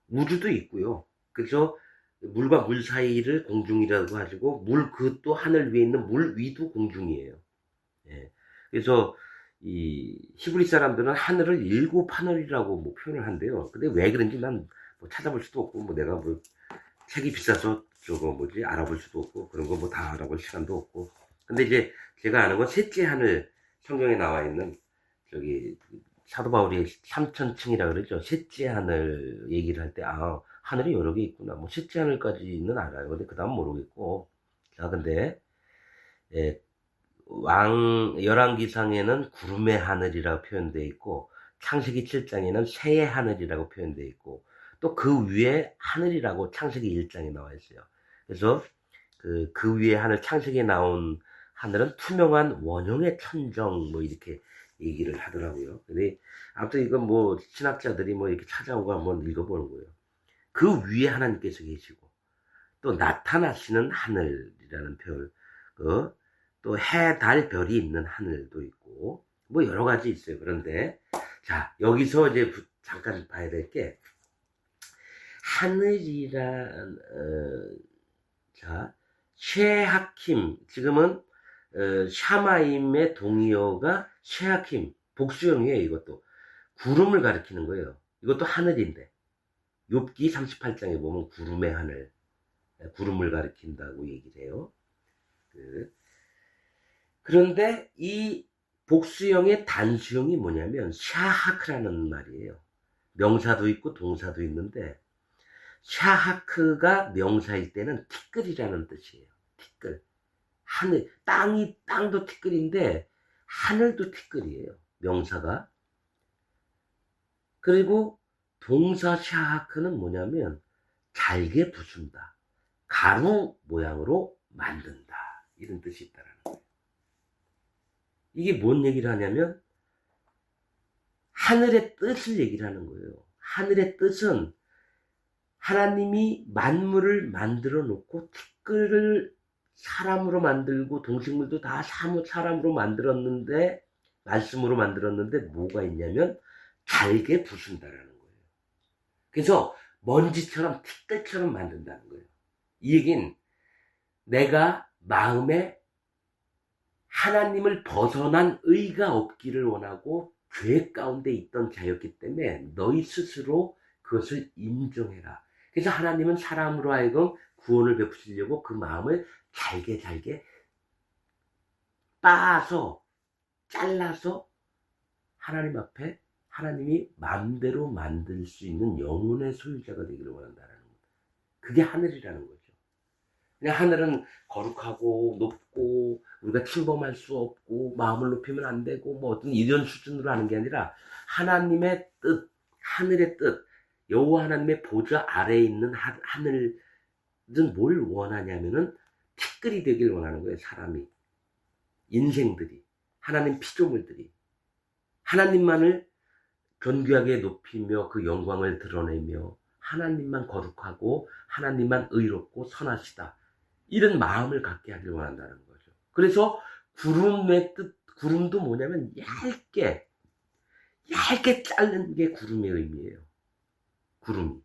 우주도 있고요. 그래서 물과 물 사이를 공중이라고 하시고 그 또 하늘 위에 있는 물 위도 공중이에요. 그래서 이 히브리 사람들은 하늘을 7하늘이라고 뭐 표현을 한대요. 근데 왜 그런지 난 뭐 찾아볼 수도 없고 뭐 내가 뭐 책이 비싸서 알아볼 수도 없고 그런 거 뭐 다 알아볼 시간도 없고. 근데 이제 제가 아는 건 셋째 하늘 성경에 나와 있는 사도 바울이 3000층이라 그러죠. 셋째 하늘 얘기를 할 때 하늘이 여러 개 있구나. 뭐 셋째 하늘까지는 알아요. 근데 그 다음 모르겠고. 자, 근데 열왕기상에는 구름의 하늘이라고 표현되어 있고 창세기 7장에는 새의 하늘이라고 표현되어 있고 또 그 위에 하늘이라고 창세기 1장에 나와 있어요. 그래서 그 위에 하늘, 창세기에 나온 하늘은 투명한 원형의 천정 뭐 이렇게 얘기를 하더라고요. 근데 아무튼 이건 뭐 신학자들이 뭐 이렇게 찾아오고 한번 읽어보는 거예요. 그 위에 하나님께서 계시고 또 나타나시는 하늘이라는 표현, 또 해, 달, 별이 있는 하늘도 있고 뭐 여러 가지 있어요. 그런데 자, 여기서 이제 잠깐 봐야 될 게 하늘이란 자, 쉐하킴, 지금은 샤마임의 동의어가 쉐하킴, 복수형이에요. 이것도 구름을 가리키는 거예요. 이것도 하늘인데 욥기 38장에 보면 구름의 하늘, 구름을 가리킨다고 얘기를 해요. 그런데 이 복수형의 단수형이 뭐냐면 샤하크라는 말이에요. 명사도 있고 동사도 있는데 샤하크가 명사일 때는 티끌이라는 뜻이에요. 티끌. 하늘, 땅도 티끌인데 하늘도 티끌이에요. 명사가. 그리고 동사 샤하크는 뭐냐면 잘게 부순다. 가루 모양으로 만든다. 이런 뜻이 있다라는 거예요. 이게 뭔 얘기를 하냐면 하늘의 뜻을 얘기를 하는 거예요. 하늘의 뜻은 하나님이 만물을 만들어 놓고 티끌을 사람으로 만들고 동식물도 다 사람으로 만들었는데 말씀으로 만들었는데 뭐가 있냐면 잘게 부순다라는 거예요. 그래서 먼지처럼 티끌처럼 만든다는 거예요. 이 얘기는 내가 마음에 하나님을 벗어난 의가 없기를 원하고 죄 가운데 있던 자였기 때문에 너희 스스로 그것을 인정해라. 그래서 하나님은 사람으로 하여금 구원을 베푸시려고 그 마음을 잘게 빻아서 잘라서 하나님 앞에 하나님이 마음대로 만들 수 있는 영혼의 소유자가 되기를 원한다는 겁니다. 그게 하늘이라는 거죠. 그냥 하늘은 거룩하고 높고 우리가 침범할 수 없고 마음을 높이면 안 되고 뭐 어떤 이런 수준으로 하는 게 아니라 하나님의 뜻, 하늘의 뜻, 여호와 하나님의 보좌 아래에 있는 하늘은 뭘 원하냐면은 티끌이 되길 원하는 거예요. 사람이, 인생들이, 하나님 피조물들이 하나님만을 견고하게 높이며 그 영광을 드러내며 하나님만 거룩하고 하나님만 의롭고 선하시다. 이런 마음을 갖게 하길 원한다는 거죠. 그래서 구름의 뜻, 구름도 뭐냐면 얇게 자르는 게 구름의 의미예요. 구름이.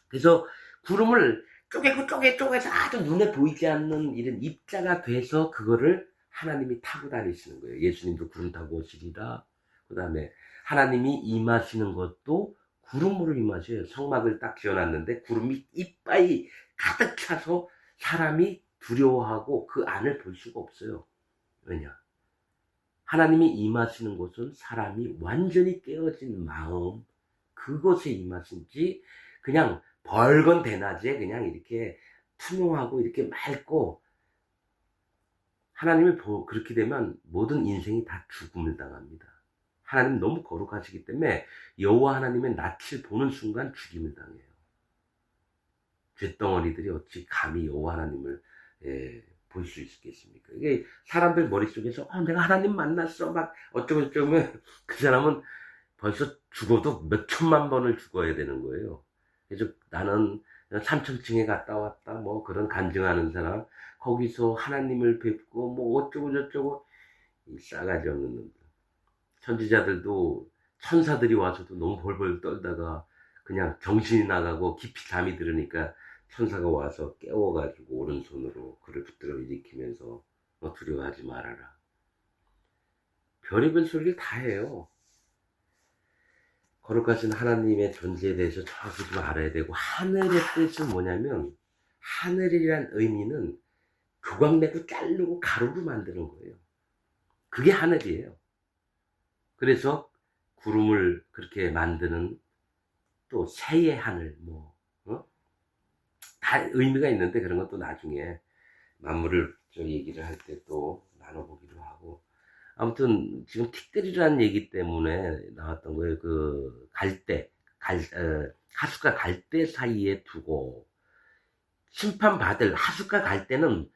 그래서 구름을 쪼개서 아주 눈에 보이지 않는 이런 입자가 돼서 그거를 하나님이 타고 다니시는 거예요. 예수님도 구름 타고 오시리라. 그 다음에 하나님이 임하시는 것도 구름으로 임하셔요. 성막을 딱 지어놨는데 구름이 이빠이 가득 차서 사람이 두려워하고 그 안을 볼 수가 없어요. 왜냐? 하나님이 임하시는 곳은 사람이 완전히 깨어진 마음, 그것에 임하신지 그냥 벌건 대낮에 그냥 이렇게 투명하고 이렇게 맑고 하나님을 그렇게 되면 모든 인생이 다 죽음을 당합니다. 하나님 너무 거룩하시기 때문에 여호와 하나님의 낯을 보는 순간 죽임을 당해요. 쇳덩어리들이 어찌 감히 여호와 하나님을 볼 수 있겠습니까? 이게 사람들 머릿속에서 내가 하나님 만났어 막 어쩌고 그 사람은 벌써 죽어도 몇 천만 번을 죽어야 되는 거예요. 그래서 나는 3000층에 갔다 왔다 뭐 그런 간증하는 사람, 거기서 하나님을 뵙고 뭐 어쩌고 저쩌고 이 싸가지 없는 놈들. 선지자들도 천사들이 와서도 너무 벌벌 떨다가 그냥 정신이 나가고 깊이 잠이 들으니까 천사가 와서 깨워가지고 오른손으로 그를 붙들어 일으키면서 너 두려워하지 말아라. 별의별 소리를 다 해요. 거룩하신 하나님의 존재에 대해서 정확히 좀 알아야 되고, 하늘의 뜻은 뭐냐면 하늘이란 의미는 조각내고 자르고 가루로 만드는 거예요. 그게 하늘이에요. 그래서 구름을 그렇게 만드는 또 새의 하늘 다 의미가 있는데 그런 것도 나중에 만물을 얘기를 할 때 또 나눠보기로 하고, 아무튼 지금 티끌이라는 얘기 때문에 나왔던 거예요. 하숫과 갈대 사이에 두고 심판받을, 하숫과 갈대는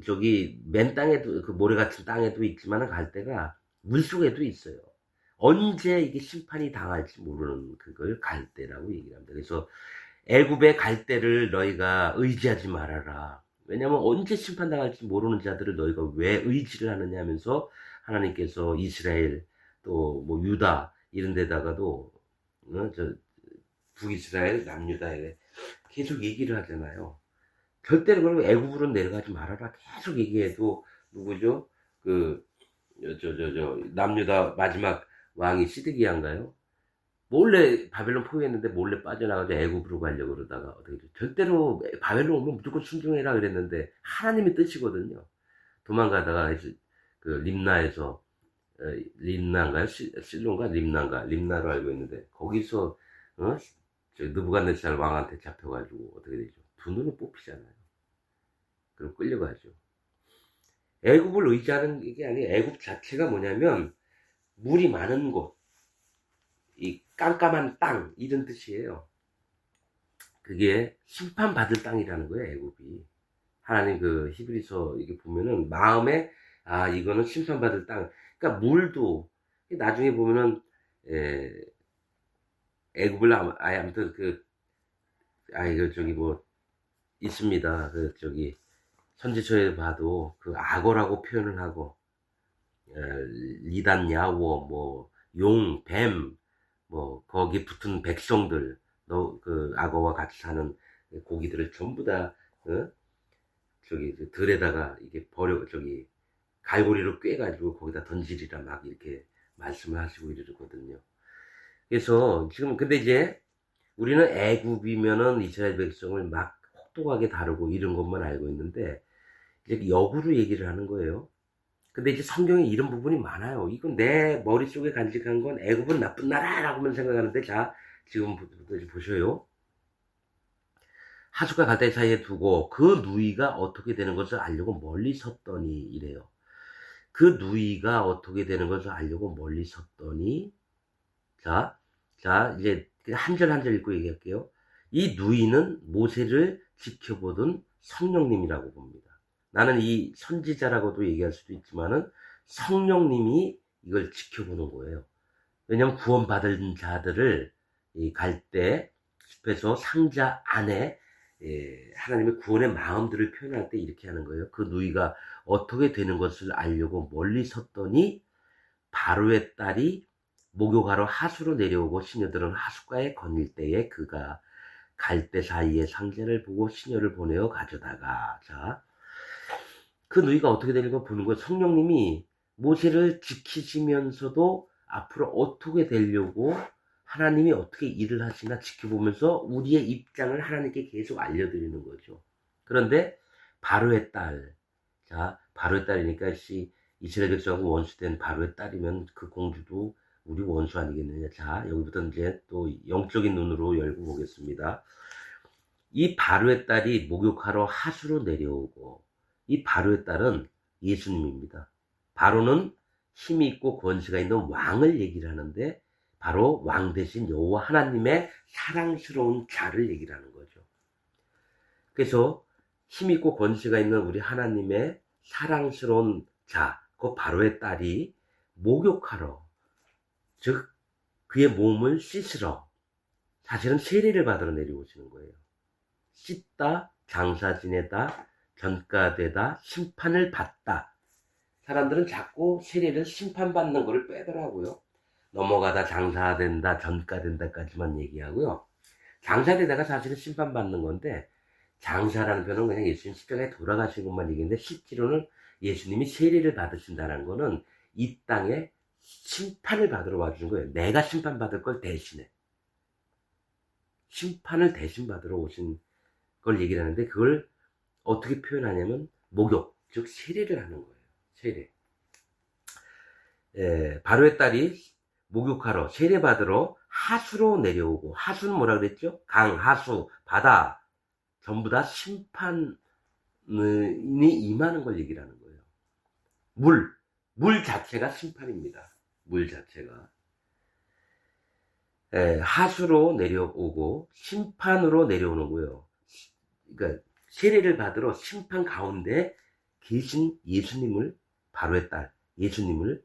저기 맨 땅에도, 그 모래 같은 땅에도 있지만 갈대가 물속에도 있어요. 언제 이게 심판이 당할지 모르는 그걸 갈대라고 얘기를 합니다. 그래서 애굽의 갈대를 너희가 의지하지 말아라. 왜냐하면 언제 심판당할지 모르는 자들을 너희가 왜 의지를 하느냐 하면서 하나님께서 이스라엘 또 뭐 유다 이런 데다가도 북이스라엘 남유다에 계속 얘기를 하잖아요. 절대로 그러면 애굽으로 내려가지 말아라. 계속 얘기해도 누구죠? 남유다 마지막 왕이 시드기야인가요? 몰래 바벨론 포위했는데 몰래 빠져나가서 애굽으로 가려고 그러다가 어떻게 절대로 바벨론 오면 무조건 순종해라 그랬는데 하나님의 뜻이거든요. 도망가다가 그 림나에서 림나인가요? 실론가 림나인가 림나로 알고 있는데 거기서 느부갓네살 왕한테 잡혀가지고 어떻게 되죠? 두 눈을 뽑히잖아요. 그럼 끌려가죠. 애굽을 의지하는 게 아니에요. 애굽 자체가 뭐냐면 물이 많은 곳, 이 깜깜한 땅 이런 뜻이에요. 그게 심판받을 땅이라는 거예요. 애굽이. 하나님 그 히브리서 이게 보면은 마음에 이거는 심판받을 땅. 그러니까 물도 나중에 보면은 애굽을 아무튼 이거 저기 뭐 있습니다. 선지서에 봐도 그 악어라고 표현을 하고 리단 야워 뭐 용, 뱀 뭐 거기 붙은 백성들 그 악어와 같이 사는 고기들을 전부 다 들에다가 이게 갈고리로 꿰가지고 거기다 던지리라 막 이렇게 말씀을 하시고 이러거든요. 그래서 지금 근데 이제 우리는 애굽이면은 이스라엘 백성을 막 혹독하게 다루고 이런 것만 알고 있는데 이제 역으로 얘기를 하는 거예요. 근데 이제 성경에 이런 부분이 많아요. 이건 내 머릿속에 간직한 건 애굽은 나쁜 나라라고만 생각하는데 자 지금부터 보셔요. 하숫과 갈대 사이에 두고 그 누이가 어떻게 되는 것을 알려고 멀리 섰더니 이래요. 그 누이가 어떻게 되는 것을 알려고 멀리 섰더니 자 이제 한 절 한 절 읽고 얘기할게요. 이 누이는 모세를 지켜보던 성령님이라고 봅니다. 나는 이 선지자라고도 얘기할 수도 있지만은 성령님이 이걸 지켜보는 거예요. 왜냐하면 구원받은 자들을 갈대 숲에서 상자 안에 하나님의 구원의 마음들을 표현할 때 이렇게 하는 거예요. 그 누이가 어떻게 되는 것을 알려고 멀리 섰더니 바로의 딸이 목욕하러 하수로 내려오고 시녀들은 하숫가에 거닐 때에 그가 갈대 사이에 상자를 보고 시녀를 보내어 가져다가 그 누이가 어떻게 되는 거 보는 거예요. 성령님이 모세를 지키시면서도 앞으로 어떻게 되려고 하나님이 어떻게 일을 하시나 지켜보면서 우리의 입장을 하나님께 계속 알려드리는 거죠. 그런데 바로의 딸, 바로의 딸이니까 이스라엘 백성하고 원수된 바로의 딸이면 그 공주도 우리 원수 아니겠느냐. 여기부터 이제 또 영적인 눈으로 열고 보겠습니다. 이 바로의 딸이 목욕하러 하수로 내려오고 이 바로의 딸은 예수님입니다. 바로는 힘이 있고 권세가 있는 왕을 얘기를 하는데 바로 왕 대신 여호와 하나님의 사랑스러운 자를 얘기를 하는 거죠. 그래서 힘이 있고 권세가 있는 우리 하나님의 사랑스러운 자, 그 바로의 딸이 목욕하러, 즉 그의 몸을 씻으러 사실은 세례를 받으러 내려오시는 거예요. 씻다, 장사 지내다, 전가되다, 심판을 받다. 사람들은 자꾸 세례를 심판받는 거를 빼더라고요. 넘어가다 장사된다, 전가된다까지만 얘기하고요. 장사되다가 사실은 심판받는 건데 장사라는 표현은 그냥 예수님 십자가에 돌아가신 것만 얘기했는데 실제로는 예수님이 세례를 받으신다는 거는 이 땅에 심판을 받으러 와주신 거예요. 내가 심판받을 걸 대신에. 심판을 대신 받으러 오신 걸 얘기를 하는데 그걸 어떻게 표현하냐면 목욕, 즉 세례를 하는 거예요. 세례. 바로의 딸이 목욕하러 세례받으러 하수로 내려오고 하수는 뭐라 그랬죠? 강, 하수, 바다 전부 다 심판이 임하는 걸 얘기를 하는 거예요. 물 자체가 심판입니다. 물 자체가. 하수로 내려오고 심판으로 내려오는 거예요. 그러니까 세례를 받으러 심판 가운데 계신 예수님을, 바로의 딸 예수님을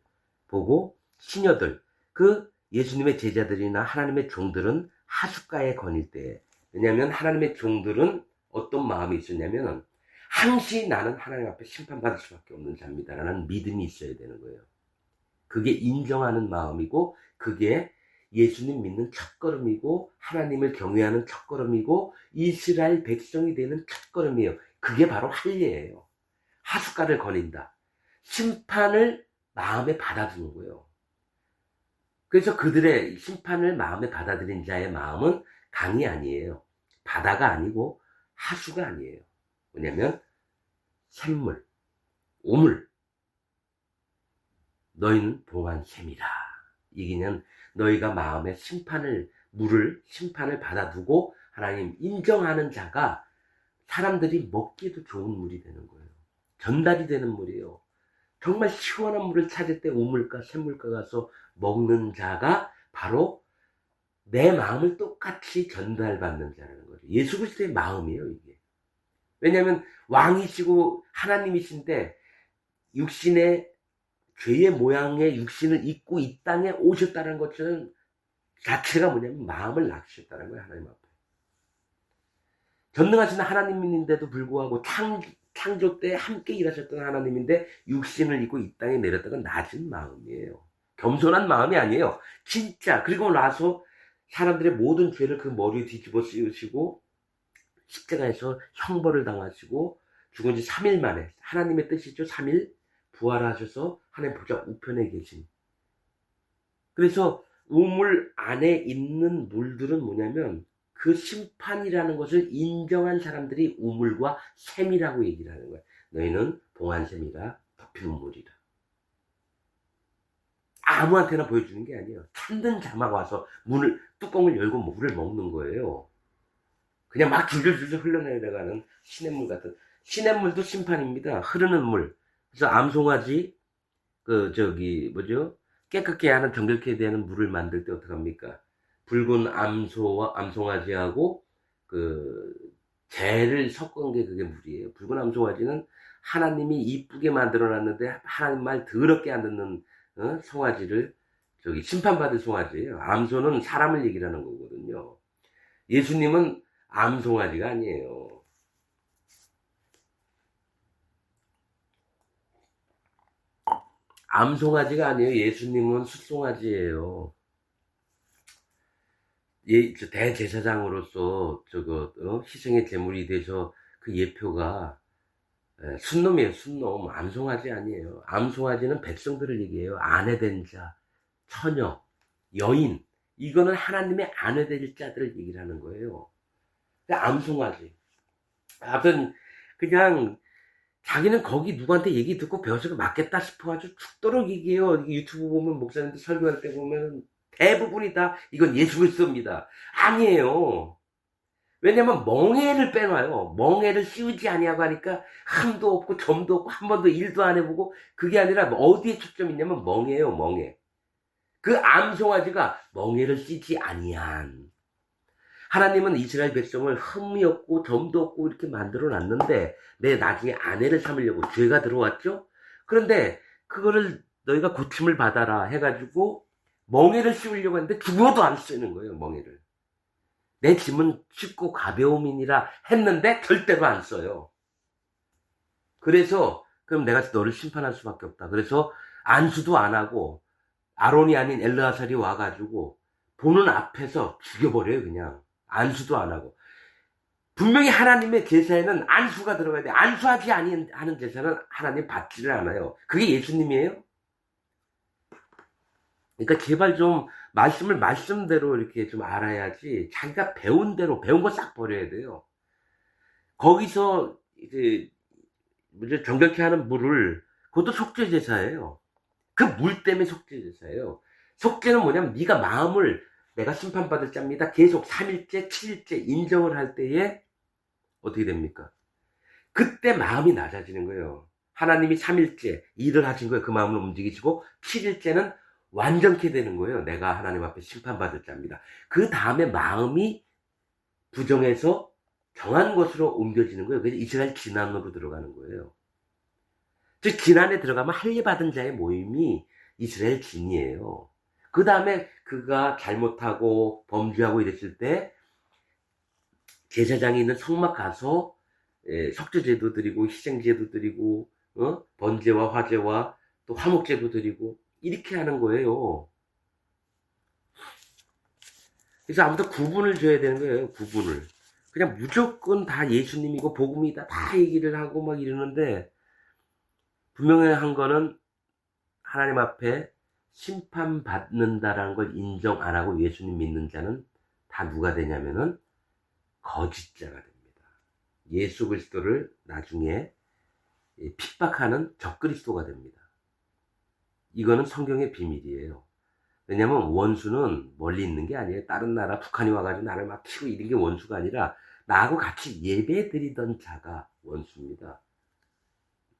보고 시녀들, 그 예수님의 제자들이나 하나님의 종들은 하숫가에 거닐 때, 왜냐하면 하나님의 종들은 어떤 마음이 있었냐면 항시 나는 하나님 앞에 심판받을 수밖에 없는 자입니다 라는 믿음이 있어야 되는 거예요. 그게 인정하는 마음이고, 그게 예수님 믿는 첫걸음이고, 하나님을 경외하는 첫걸음이고, 이스라엘 백성이 되는 첫걸음이에요. 그게 바로 할례예요. 하숫가를 거닌다. 심판을 마음에 받아들이는 거예요. 그래서 그들의 심판을 마음에 받아들인 자의 마음은 강이 아니에요. 바다가 아니고 하수가 아니에요. 왜냐면 샘물, 우물, 너희는 봉한 샘이라. 이기는 너희가 마음에 심판을 받아두고 하나님 인정하는 자가 사람들이 먹기에도 좋은 물이 되는 거예요. 전달이 되는 물이에요. 정말 시원한 물을 찾을 때 우물가, 샘물가 가서 먹는 자가 바로 내 마음을 똑같이 전달받는 자라는 거죠. 예수 그리스도의 마음이에요, 이게. 왜냐하면 왕이시고 하나님이신데 육신의 죄의 모양의 육신을 입고 이 땅에 오셨다는 것은 자체가 뭐냐면 마음을 낳으셨다는 거예요, 하나님 앞에. 전능하신 하나님인데도 불구하고 창조 때 함께 일하셨던 하나님인데 육신을 입고 이 땅에 내렸다는 낮은 마음이에요. 겸손한 마음이 아니에요. 진짜. 그리고 나서 사람들의 모든 죄를 그 머리에 뒤집어 씌우시고 십자가에서 형벌을 당하시고 죽은 지 3일 만에, 하나님의 뜻이죠. 3일 부활하셔서 하나님 보좌 우편에 계신. 그래서 우물 안에 있는 물들은 뭐냐면 그 심판이라는 것을 인정한 사람들이 우물과 샘이라고 얘기를 하는 거예요. 너희는 봉한 샘이라 덮인 우물이라. 아무한테나 보여주는 게 아니에요. 참된 자막 와서 뚜껑을 열고 물을 먹는 거예요. 그냥 막 줄줄줄 흘러내려가는 시냇물 같은. 시냇물도 심판입니다. 흐르는 물. 그래서 암송아지, 깨끗게 하는 정결케 되는 물을 만들 때 어떡합니까? 붉은 암송아지하고 재를 섞은 게 그게 물이에요. 붉은 암송아지는 하나님이 이쁘게 만들어놨는데 하나님 말 더럽게 안 듣는 송아지를 심판받을 송아지예요. 암소는 사람을 얘기를 하는 거거든요. 예수님은 암송아지가 아니에요. 암송아지가 아니에요. 예수님은 숫송아지예요. 대제사장으로서 희생의 제물이 돼서 그 예표가 순놈이에요. 순놈. 암송아지 아니에요. 암송아지는 백성들을 얘기해요. 아내된 자, 처녀, 여인. 이거는 하나님의 아내될 자들을 얘기를 하는 거예요. 암송아지. 아무튼 그냥 자기는 거기 누구한테 얘기 듣고 배워서 맞겠다 싶어가지고 죽도록 얘기해요. 유튜브 보면 목사님들 설교할 때 보면 대부분이 다 이건 예수 그리스도입니다. 아니에요. 왜냐면 멍에를 빼놔요. 멍에를 씌우지 아니하고 하니까 함도 없고 점도 없고 한 번도 일도 안 해보고, 그게 아니라 어디에 초점이 있냐면 멍에예요. 멍에. 그 암송아지가 멍에를 씌지 아니한. 하나님은 이스라엘 백성을 흠이 없고 점도 없고 이렇게 만들어 놨는데 내 나중에 아내를 삼으려고 죄가 들어왔죠. 그런데 그거를 너희가 고침을 받아라 해가지고 멍에를 씌우려고 했는데 죽어도 안 쓰는 거예요. 멍에를. 내 짐은 쉽고 가벼움이니라 했는데 절대로 안 써요. 그래서 그럼 내가 너를 심판할 수밖에 없다. 그래서 안수도 안 하고 아론이 아닌 엘르아살이 와가지고 보는 앞에서 죽여버려요. 그냥 안수도 안 하고. 분명히 하나님의 제사에는 안수가 들어가야 돼. 안수하지 않은 제사는 하나님 받지를 않아요. 그게 예수님이에요. 그러니까 제발 좀 말씀을 말씀대로 이렇게 좀 알아야지, 자기가 배운 대로 배운 거 싹 버려야 돼요. 거기서 이제 정결케 하는 물을, 그것도 속죄제사예요. 그 물 때문에 속죄제사예요. 속죄는 뭐냐면 네가 마음을 내가 심판받을 자입니다. 계속 3일째, 7일째 인정을 할 때에 어떻게 됩니까? 그때 마음이 낮아지는 거예요. 하나님이 3일째 일을 하신 거예요. 그 마음을 움직이시고 7일째는 완전케 되는 거예요. 내가 하나님 앞에 심판받을 자입니다. 그 다음에 마음이 부정해서 정한 것으로 옮겨지는 거예요. 그래서 이스라엘 진안으로 들어가는 거예요. 즉 진안에 들어가면 할례받은 자의 모임이 이스라엘 진이에요. 그 다음에 그가 잘못하고 범죄하고 이랬을 때 제사장이 있는 성막 가서 석죄제도 드리고 희생제도 드리고 번제와 화제와 또 화목제도 드리고 이렇게 하는 거예요. 그래서 아무튼 구분을 줘야 되는 거예요. 구분을. 그냥 무조건 다 예수님이고 복음이다 다 얘기를 하고 막 이러는데 분명한 거는 하나님 앞에 심판받는다라는 걸 인정 안 하고 예수님 믿는 자는 다 누가 되냐면은 거짓자가 됩니다. 예수 그리스도를 나중에 핍박하는 적그리스도가 됩니다. 이거는 성경의 비밀이에요. 왜냐면 원수는 멀리 있는 게 아니에요. 다른 나라 북한이 와가지고 나를 막 치고 이런 게 원수가 아니라 나하고 같이 예배 드리던 자가 원수입니다.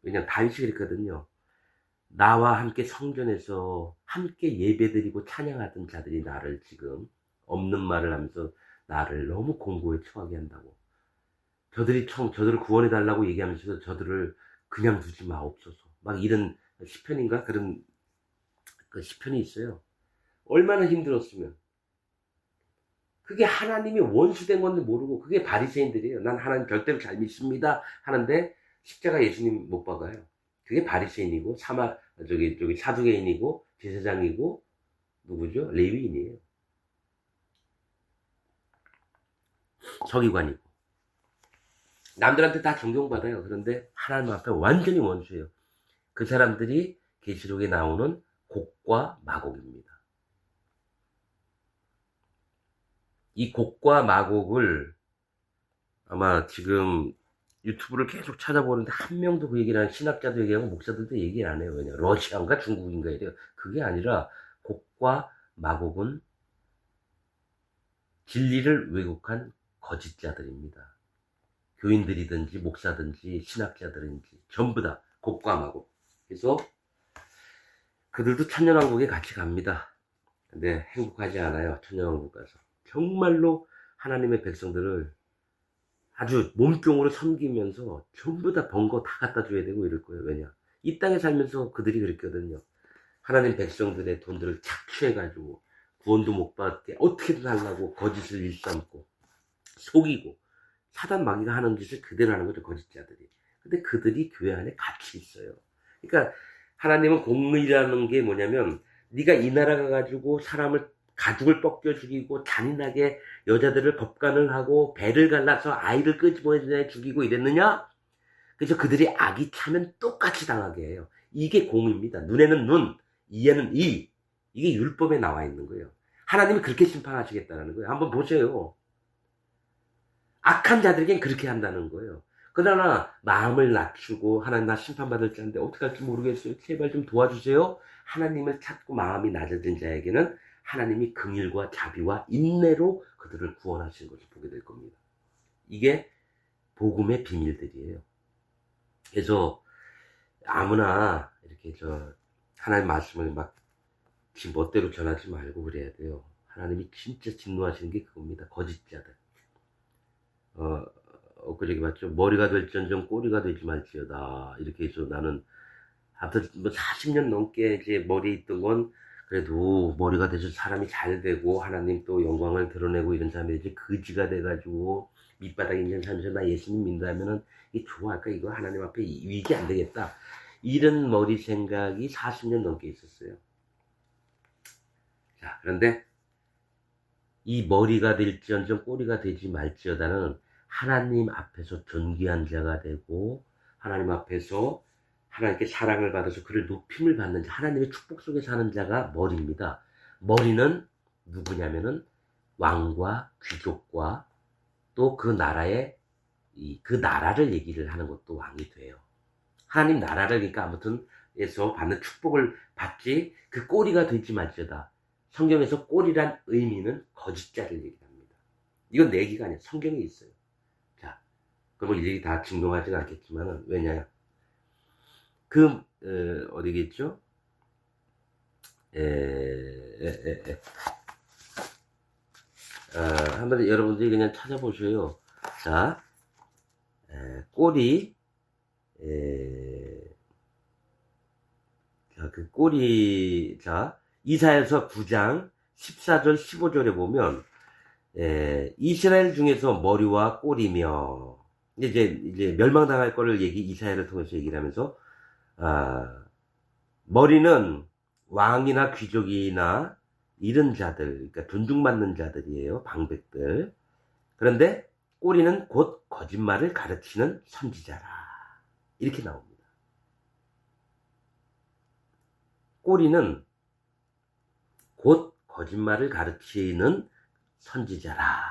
왜냐면 다윗이 그랬거든요. 나와 함께 성전에서 함께 예배 드리고 찬양하던 자들이 나를 지금 없는 말을 하면서 나를 너무 공고에 처하게 한다고. 저들을 구원해달라고 얘기하면서 저들을 그냥 두지 마옵소서. 막 이런 시편인가? 그런 그 시편이 있어요. 얼마나 힘들었으면. 그게 하나님이 원수된 건데 모르고 그게 바리새인들이에요. 난 하나님 절대로 잘 믿습니다 하는데 십자가 예수님 못 박아요. 그게 바리새인이고 사두개인이고 제사장이고 누구죠? 레위인이에요. 서기관이고 남들한테 다 존경받아요. 그런데 하나님 앞에 완전히 원수예요. 그 사람들이 계시록에 나오는 곡과 마곡입니다. 이 곡과 마곡을 아마 지금 유튜브를 계속 찾아보는데 한 명도 그 얘기를 안 해요. 신학자도 얘기하고 목사들도 얘기를 안 해요. 왜냐 러시아인가 중국인가 이래요. 그게 아니라 곡과 마곡은 진리를 왜곡한 거짓자들입니다. 교인들이든지 목사든지 신학자들인지 전부 다 곡과 마곡. 그래서 그들도 천년왕국에 같이 갑니다. 근데 행복하지 않아요. 천년왕국 가서. 정말로 하나님의 백성들을 아주 몸종으로 섬기면서 전부 다 번 거 다 갖다 줘야 되고 이럴 거예요. 왜냐? 이 땅에 살면서 그들이 그랬거든요. 하나님 백성들의 돈들을 착취해가지고 구원도 못 받게 어떻게든 하려고 거짓을 일삼고 속이고 사단 마귀가 하는 짓을 그대로 하는 거죠. 거짓자들이. 근데 그들이 교회 안에 같이 있어요. 그러니까 하나님은 공의라는 게 뭐냐면 네가 이 나라 가가지고 사람을 가죽을 벗겨 죽이고 잔인하게 여자들을 법관을 하고 배를 갈라서 아이를 끄집어내 죽이고 이랬느냐? 그래서 그들이 악이 차면 똑같이 당하게 해요. 이게 공의입니다. 눈에는 눈, 이에는 이. 이게 율법에 나와 있는 거예요. 하나님이 그렇게 심판하시겠다는 거예요. 한번 보세요. 악한 자들에겐 그렇게 한다는 거예요. 그러나 마음을 낮추고 하나님 나 심판받을 자인데 어떻게 할지 모르겠어요. 제발 좀 도와주세요. 하나님을 찾고 마음이 낮아진 자에게는 하나님이 긍휼과 자비와 인내로 그들을 구원하시는 것을 보게 될 겁니다. 이게 복음의 비밀들이에요. 그래서 아무나 이렇게 하나님 말씀을 막 지 멋대로 전하지 말고 그래야 돼요. 하나님이 진짜 진노하시는 게 그겁니다. 거짓자들. 엊그저께 봤죠. 머리가 될지언정 꼬리가 되지 말지어다. 이렇게 해서 나는 아무튼 뭐 40년 넘게 이제 머리에 있던 건 그래도 머리가 돼서 사람이 잘 되고 하나님 또 영광을 드러내고 이런 사람이 이제 거지가 돼가지고 밑바닥에 있는 사람에서 나 예수님 믿는다면은 이게 좋아할까? 이거 하나님 앞에 이게 안 되겠다. 이런 머리 생각이 40년 넘게 있었어요. 자, 그런데 이 머리가 될지언정 꼬리가 되지 말지어다는 하나님 앞에서 존귀한 자가 되고 하나님 앞에서 하나님께 사랑을 받아서 그를 높임을 받는 자, 하나님의 축복 속에 사는 자가 머리입니다. 머리는 누구냐면은 왕과 귀족과 또 그 나라의 그 나라를 얘기를 하는 것도 왕이 돼요. 하나님 나라를 그러니까 아무튼에서 받는 축복을 받지 그 꼬리가 되지 말지어다. 성경에서 꼬리란 의미는 거짓자를 얘기합니다. 이건 내 얘기가 아니야. 성경에 있어요. 자, 그럼 이 얘기 다 증명하지는 않겠지만은 왜냐? 어디겠죠? 한번 여러분들이 그냥 찾아보셔요. 자, 꼬리, 자, 이사야서 9장 14절 15절에 보면, 이스라엘 중에서 머리와 꼬리며, 이제 멸망당할 거를 이사야를 통해서 얘기를 하면서, 머리는 왕이나 귀족이나 이런 자들, 그러니까 존중받는 자들이에요. 방백들. 그런데 꼬리는 곧 거짓말을 가르치는 선지자라. 이렇게 나옵니다. 꼬리는 곧 거짓말을 가르치는 선지자라.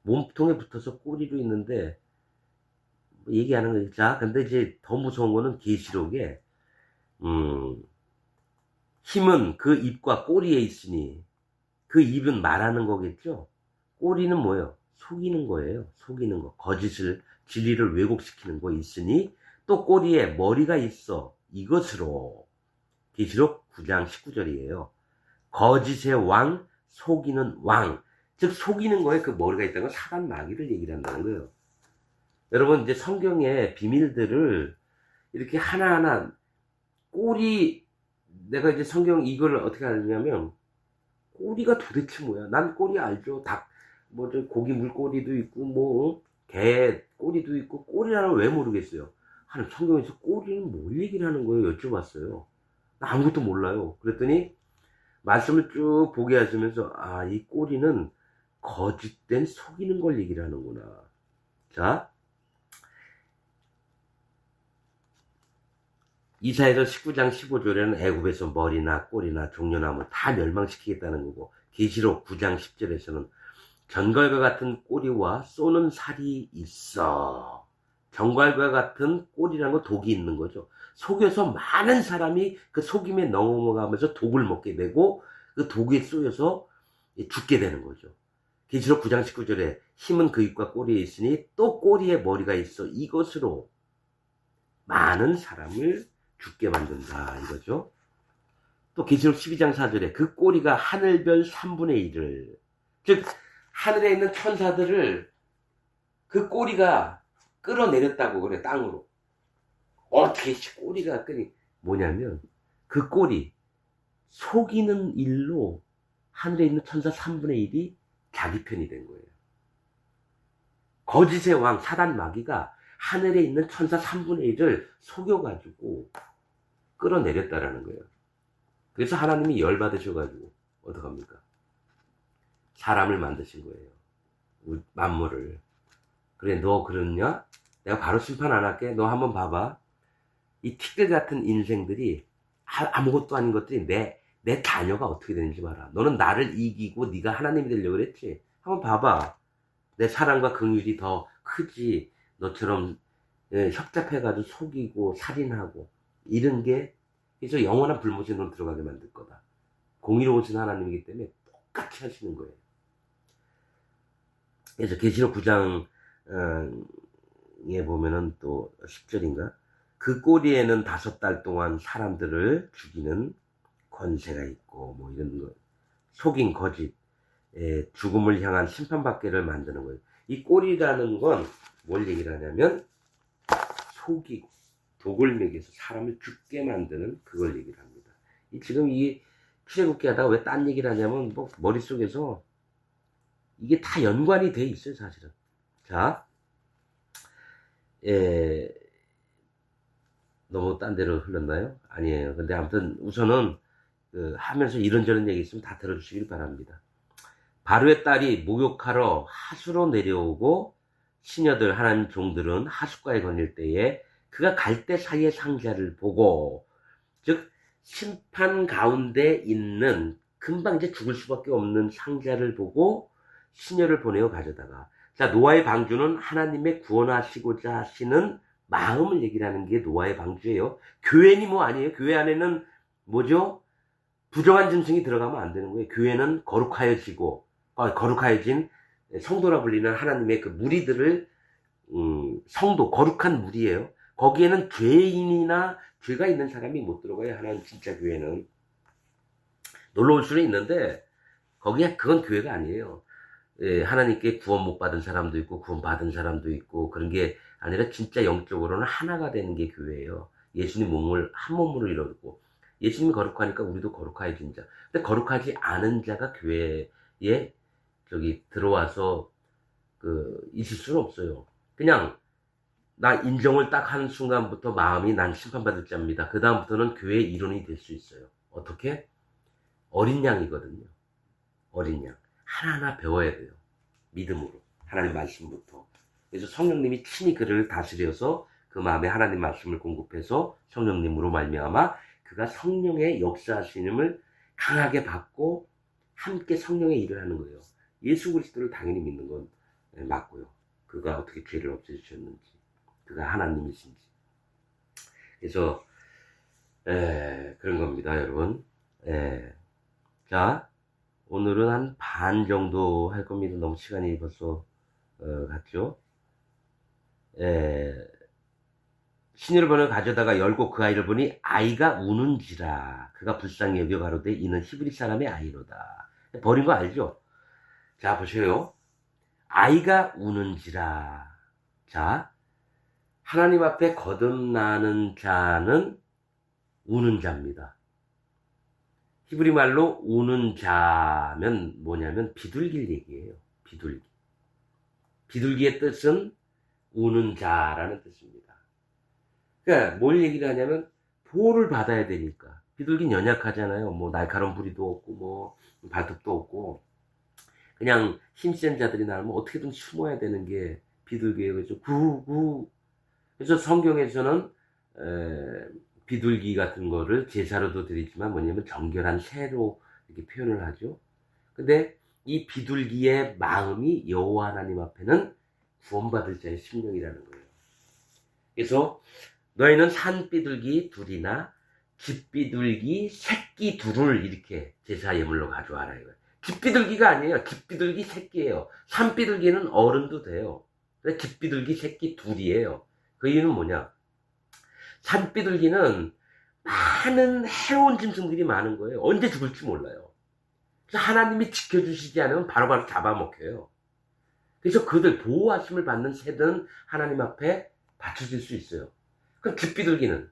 몸통에 붙어서 꼬리로 있는데 얘기하는 거죠. 자, 근데 이제 더 무서운 거는 계시록에 힘은 그 입과 꼬리에 있으니, 그 입은 말하는 거겠죠. 꼬리는 뭐예요? 속이는 거예요. 속이는 거. 거짓을, 진리를 왜곡시키는 거 있으니 또 꼬리에 머리가 있어. 이것으로. 계시록 9장 19절이에요. 거짓의 왕, 속이는 왕. 즉 속이는 거에 그 머리가 있다는 건 사단 마귀를 얘기를 한다는 거예요. 여러분 이제 성경의 비밀들을 이렇게 하나하나 내가 이제 성경 이걸 어떻게 알냐면, 꼬리가 도대체 뭐야? 난 꼬리 알죠. 고기 물꼬리도 있고, 개 꼬리도 있고, 꼬리라는 왜 모르겠어요. 하나님 성경에서 꼬리는 뭘 얘기를 하는 거예요? 여쭤봤어요. 나 아무것도 몰라요. 그랬더니, 말씀을 쭉 보게 하시면서, 이 꼬리는 거짓된 속이는 걸 얘기를 하는구나. 자, 이사야서 19장 15절에는 애굽에서 머리나 꼬리나 종려나무 다 멸망시키겠다는 거고, 계시록 9장 10절에서는 전갈과 같은 꼬리와 쏘는 살이 있어. 전갈과 같은 꼬리라는 건 독이 있는 거죠. 속여서 많은 사람이 그 속임에 넘어가면서 독을 먹게 되고, 그 독에 쏘여서 죽게 되는 거죠. 계시록 9장 19절에 힘은 그 입과 꼬리에 있으니 또 꼬리에 머리가 있어. 이것으로 많은 사람을 죽게 만든다 이거죠. 또 계시록 12장 4절에 그 꼬리가 하늘별 3분의 1을, 즉 하늘에 있는 천사들을 그 꼬리가 끌어내렸다고 그래. 땅으로. 어떻게 꼬리가 뭐냐면 그 꼬리, 속이는 일로 하늘에 있는 천사 3분의 1이 자기 편이 된 거예요. 거짓의 왕 사단 마귀가 하늘에 있는 천사 3분의 1을 속여가지고 끌어내렸다라는 거예요. 그래서 하나님이 열받으셔가지고 어떡합니까? 사람을 만드신 거예요. 만물을. 그래, 너 그러냐? 내가 바로 심판 안 할게. 너 한번 봐봐. 이 티끌 같은 인생들이 아무것도 아닌 것들이 내 자녀가 어떻게 되는지 봐라. 너는 나를 이기고 네가 하나님이 되려고 그랬지. 한번 봐봐. 내 사랑과 긍휼이 더 크지. 너처럼 협잡해가지고 속이고 살인하고 이런 게, 그래서 영원한 불못에 넌 들어가게 만들 거다. 공의로우신 하나님이기 때문에 똑같이 하시는 거예요. 그래서 계시록 9장에 보면은 또 10절인가, 그 꼬리에는 5달 동안 사람들을 죽이는 권세가 있고 뭐 이런 거, 속인 거짓, 죽음을 향한 심판받기를 만드는 거예요. 이 꼬리라는 건 뭘 얘기를 하냐면 속이고 독을 먹여서 사람을 죽게 만드는 그걸 얘기를 합니다. 지금 이 출애굽기 하다가 왜 딴 얘기를 하냐면 뭐 머릿속에서 이게 다 연관이 돼 있어요 사실은. 자, 너무 딴 데로 흘렀나요? 아니에요. 근데 아무튼 우선은 하면서 이런저런 얘기 있으면 다 들어주시길 바랍니다. 바로의 딸이 목욕하러 하수로 내려오고 시녀들 하나님 종들은 하숫가에 거닐 때에 그가 갈대 사이의 상자를 보고, 즉 심판 가운데 있는 금방 이제 죽을 수밖에 없는 상자를 보고 시녀를 보내어 가져다가, 자, 노아의 방주는 하나님의 구원하시고자 하시는 마음을 얘기를 하는 게 노아의 방주예요. 교회니 뭐 아니에요. 교회 안에는 뭐죠? 부정한 짐승이 들어가면 안 되는 거예요. 교회는 거룩하여진 성도라 불리는 하나님의 그 무리들을, 성도, 거룩한 무리예요. 거기에는 죄인이나 죄가 있는 사람이 못 들어가요. 하나님 진짜 교회는. 놀러 올 수는 있는데 거기에 그건 교회가 아니에요. 예, 하나님께 구원 못 받은 사람도 있고 구원 받은 사람도 있고 그런 게 아니라 진짜 영적으로는 하나가 되는 게 교회예요. 예수님 몸을 한 몸으로 이루고 예수님이 거룩하니까 우리도 거룩하게 진자. 근데 거룩하지 않은 자가 교회에 들어와서 있을 수는 없어요. 그냥 나 인정을 딱 하는 순간부터 마음이 난 심판받을 자입니다. 그 다음부터는 교회의 일원이 될 수 있어요. 어떻게? 어린 양이거든요. 어린 양. 하나하나 배워야 돼요. 믿음으로. 하나님 말씀부터. 그래서 성령님이 친히 그를 다스려서 그 마음에 하나님 말씀을 공급해서 성령님으로 말미암아 그가 성령의 역사하심을 강하게 받고 함께 성령의 일을 하는 거예요. 예수 그리스도를 당연히 믿는 건 맞고요. 그가 어떻게 죄를 없애주셨는지, 그가 하나님이신지. 그래서 그런 겁니다, 여러분. 자, 오늘은 한 반 정도 할 겁니다. 너무 시간이 벌써 갔죠. 신유를 가져다가 열고 그 아이를 보니 아이가 우는지라 그가 불쌍히 여겨 가로되 이는 히브리 사람의 아이로다. 버린 거 알죠? 자, 보세요. 아이가 우는지라. 자, 하나님 앞에 거듭나는 자는 우는 자입니다. 히브리 말로 우는 자면 뭐냐면 비둘기를 얘기해요. 비둘기. 비둘기의 뜻은 우는 자라는 뜻입니다. 그러니까 뭘 얘기를 하냐면 보호를 받아야 되니까. 비둘기는 연약하잖아요. 뭐 날카로운 부리도 없고 뭐 발톱도 없고 그냥 힘센 자들이 나오면 어떻게든 숨어야 되는 게 비둘기예요. 그래서 구구. 그래서 성경에서는 비둘기 같은 거를 제사로도 드리지만 뭐냐면 정결한 새로 이렇게 표현을 하죠. 근데 이 비둘기의 마음이 여호와 하나님 앞에는 구원받을 자의 심령이라는 거예요. 그래서 너희는 산비둘기 둘이나 집비둘기 새끼 둘을 이렇게 제사 예물로 가져와라 이거예요. 집비둘기가 아니에요. 집비둘기 새끼예요. 산비둘기는 어른도 돼요. 근데 집비둘기 새끼 둘이에요. 그 이유는 뭐냐? 산비둘기는 많은 해로운 짐승들이 많은 거예요. 언제 죽을지 몰라요. 그래서 하나님이 지켜주시지 않으면 바로바로 잡아먹혀요. 그래서 그들 보호하심을 받는 새들은 하나님 앞에 받쳐질 수 있어요. 그럼 집비둘기는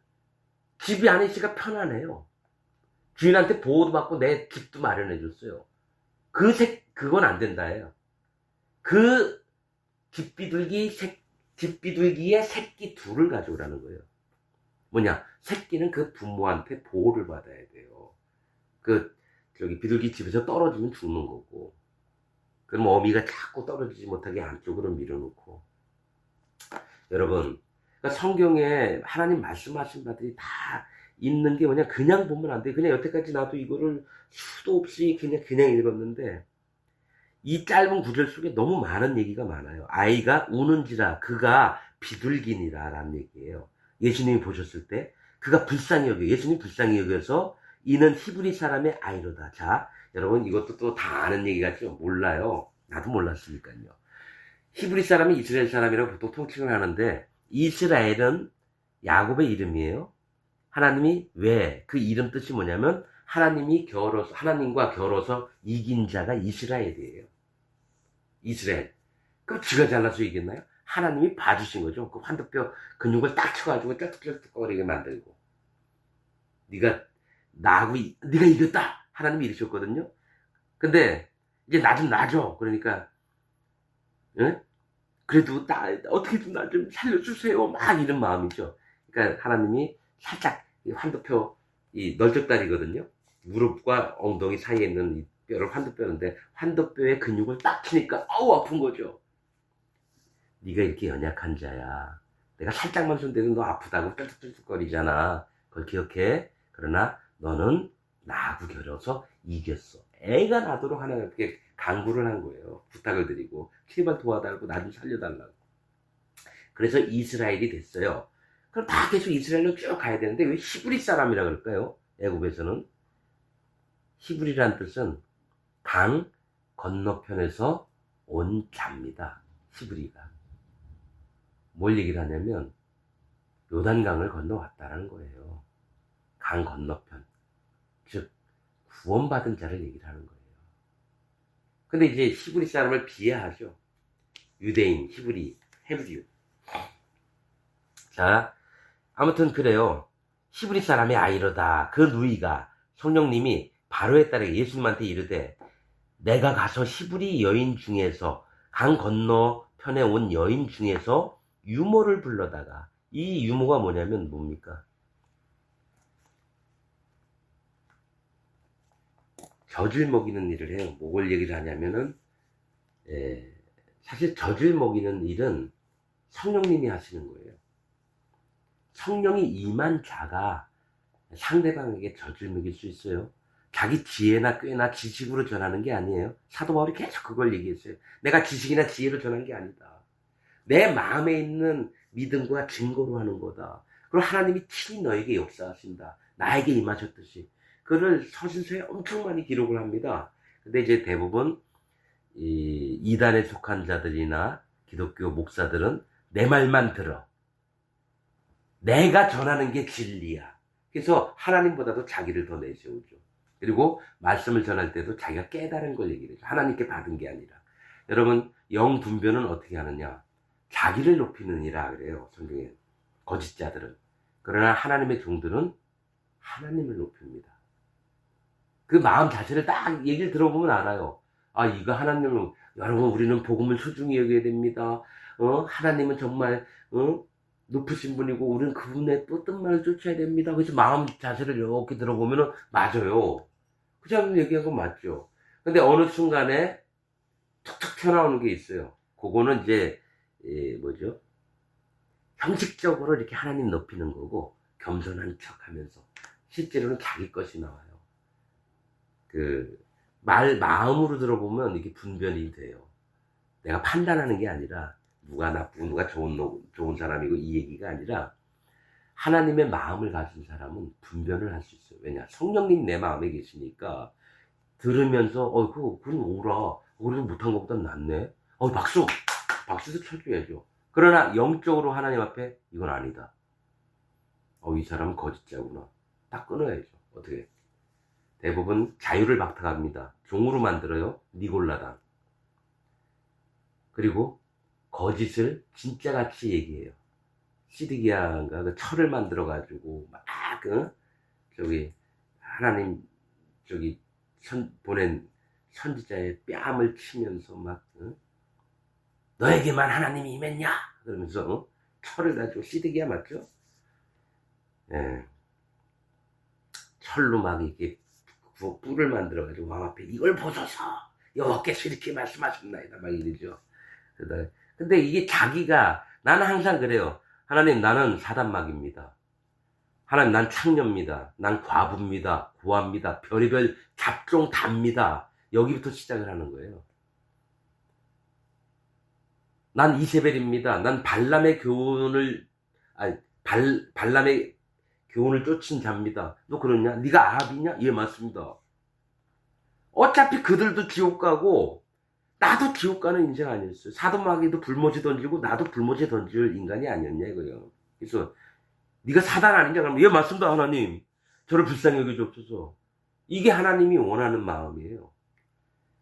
집이 안에 있으니까 편안해요. 주인한테 보호도 받고 내 집도 마련해 줬어요. 그건 안 된다예요. 그 집비둘기의 새끼 둘을 가져오라는 거예요. 뭐냐? 새끼는 그 부모한테 보호를 받아야 돼요. 비둘기 집에서 떨어지면 죽는 거고. 그럼 어미가 자꾸 떨어지지 못하게 안쪽으로 밀어놓고. 여러분, 그러니까 성경에 하나님 말씀하신 바들이 다 있는 게 뭐냐? 그냥 보면 안 돼. 그냥 여태까지 나도 이거를 수도 없이 그냥 읽었는데, 이 짧은 구절 속에 너무 많은 얘기가 많아요. 아이가 우는지라 그가 비둘기니라 라는 얘기예요. 예수님이 보셨을 때 그가 불쌍히 여겨. 예수님이 불쌍히 여겨서 이는 히브리 사람의 아이로다. 자, 여러분 이것도 또 다 아는 얘기 같죠? 몰라요. 나도 몰랐으니까요. 히브리 사람이 이스라엘 사람이라고 보통 통칭을 하는데 이스라엘은 야곱의 이름이에요. 하나님이 왜? 그 이름 뜻이 뭐냐면 하나님과 겨뤄서 이긴 자가 이스라엘이에요. 이스라엘. 그럼 지가 잘나서 이겼나요? 하나님이 봐주신 거죠. 그 환도뼈 근육을 딱 쳐가지고 쩔뚝쩔뚝거리게 만들고. 네가 이겼다. 하나님이 이러셨거든요. 근데 이제 나 좀 놔줘. 그러니까 그래도 어떻게든 나 좀 살려주세요. 막 이런 마음이죠. 그러니까 하나님이 살짝 이 환도뼈 이 널쩍다리거든요. 무릎과 엉덩이 사이에 있는 이 뼈를 환도뼈인데 환도뼈의 근육을 딱 치니까 아우 아픈 거죠. 네가 이렇게 연약한 자야. 내가 살짝만 손대도 너 아프다고 쩔뚝쩔뚝거리잖아. 그걸 기억해. 그러나 너는 나하고 겨뤄서 이겼어. 애가 나도록 하나님께 간구를 한 거예요. 부탁을 드리고 제발 도와달라고 나 좀 살려달라고. 그래서 이스라엘이 됐어요. 그럼 다 계속 이스라엘로 쭉 가야 되는데 왜 히브리 사람이라 그럴까요? 애굽에서는 히브리란 뜻은 강 건너편에서 온 자입니다. 히브리가 뭘 얘기를 하냐면 요단강을 건너왔다라는 거예요. 강 건너편. 즉, 구원받은 자를 얘기를 하는 거예요. 근데 이제 히브리 사람을 비하하죠. 유대인, 히브리, 헤브리유. 자, 아무튼 그래요. 히브리 사람의 아이로다. 그 누이가 성령님이 바로에 따라 예수님한테 이르되 내가 가서 히브리 여인 중에서 강 건너편에 온 여인 중에서 유모를 불러다가 이 유모가 뭐냐면 뭡니까? 젖을 먹이는 일을 해요. 뭘 얘기를 하냐면은 사실 젖을 먹이는 일은 성령님이 하시는 거예요. 성령이 임한 자가 상대방에게 젖을 먹일 수 있어요. 자기 지혜나 꾀나 지식으로 전하는 게 아니에요. 사도 바울이 계속 그걸 얘기했어요. 내가 지식이나 지혜로 전한 게 아니다. 내 마음에 있는 믿음과 증거로 하는 거다. 그리고 하나님이 친히 너에게 역사하신다. 나에게 임하셨듯이. 그를 서신서에 엄청 많이 기록을 합니다. 근데 이제 대부분 이 이단에 속한 자들이나 기독교 목사들은 내 말만 들어. 내가 전하는 게 진리야. 그래서 하나님보다도 자기를 더 내세우죠. 그리고 말씀을 전할 때도 자기가 깨달은 걸 얘기를 해요. 하나님께 받은 게 아니라. 여러분, 영 분별은 어떻게 하느냐? 자기를 높이느니라 그래요. 성경에. 거짓자들은. 그러나 하나님의 종들은 하나님을 높입니다. 그 마음 자체를 딱 얘기를 들어보면 알아요. 아, 이거 하나님은, 여러분, 우리는 복음을 소중히 여겨야 됩니다. 하나님은 정말, 높으신 분이고, 우리는 그분의 또 뜻만을 쫓아야 됩니다. 그래서 마음 자세를 이렇게 들어보면 맞아요. 그냥 얘기한 건 맞죠. 근데 어느 순간에 툭툭 튀어나오는 게 있어요. 그거는 이제, 뭐죠? 형식적으로 이렇게 하나님 높이는 거고, 겸손한 척 하면서, 실제로는 자기 것이 나와요. 마음으로 들어보면 이게 분별이 돼요. 내가 판단하는 게 아니라, 누가 나쁘고 누가 좋은 사람이고 이 얘기가 아니라, 하나님의 마음을 가진 사람은 분별을 할 수 있어요. 왜냐? 성령님 내 마음에 계시니까, 들으면서, 그건 오라. 우리도 못한 것보다 낫네. 박수도 쳐줘야죠. 그러나 영적으로 하나님 앞에 이건 아니다. 이 사람은 거짓자구나. 딱 끊어야죠. 어떻게? 대부분 자유를 박탈합니다. 종으로 만들어요. 니골라당. 그리고 거짓을 진짜같이 얘기해요. 시드기야가 그 철을 만들어가지고 막 하나님 보낸 선지자의 뺨을 치면서 막 너에게만 하나님이 임했냐? 그러면서 철을 가지고 시드기야 맞죠? 예. 철로 막 이렇게 뿔을 만들어가지고 왕 앞에 이걸 보소서 여호와께서 이렇게 말씀하셨나이다 막 이러죠. 근데 이게 나는 항상 그래요. 하나님, 나는 사단막입니다. 하나님, 난 창녀입니다. 난 과부입니다. 고아입니다. 별의별 잡종 답니다. 여기부터 시작을 하는 거예요. 난 이세벨입니다. 난 발람의 교훈을 쫓은 자입니다. 너 그러냐? 네가 아합이냐? 예, 맞습니다. 어차피 그들도 지옥 가고 나도 지옥 가는 인생 아니었어요. 사도마귀도 불모지 던지고 나도 불모지 던질 인간이 아니었냐 이거요. 그래서 네가 사단 아니냐? 그러면 예, 맞습니다. 하나님. 저를 불쌍히 여겨주옵소서. 이게 하나님이 원하는 마음이에요.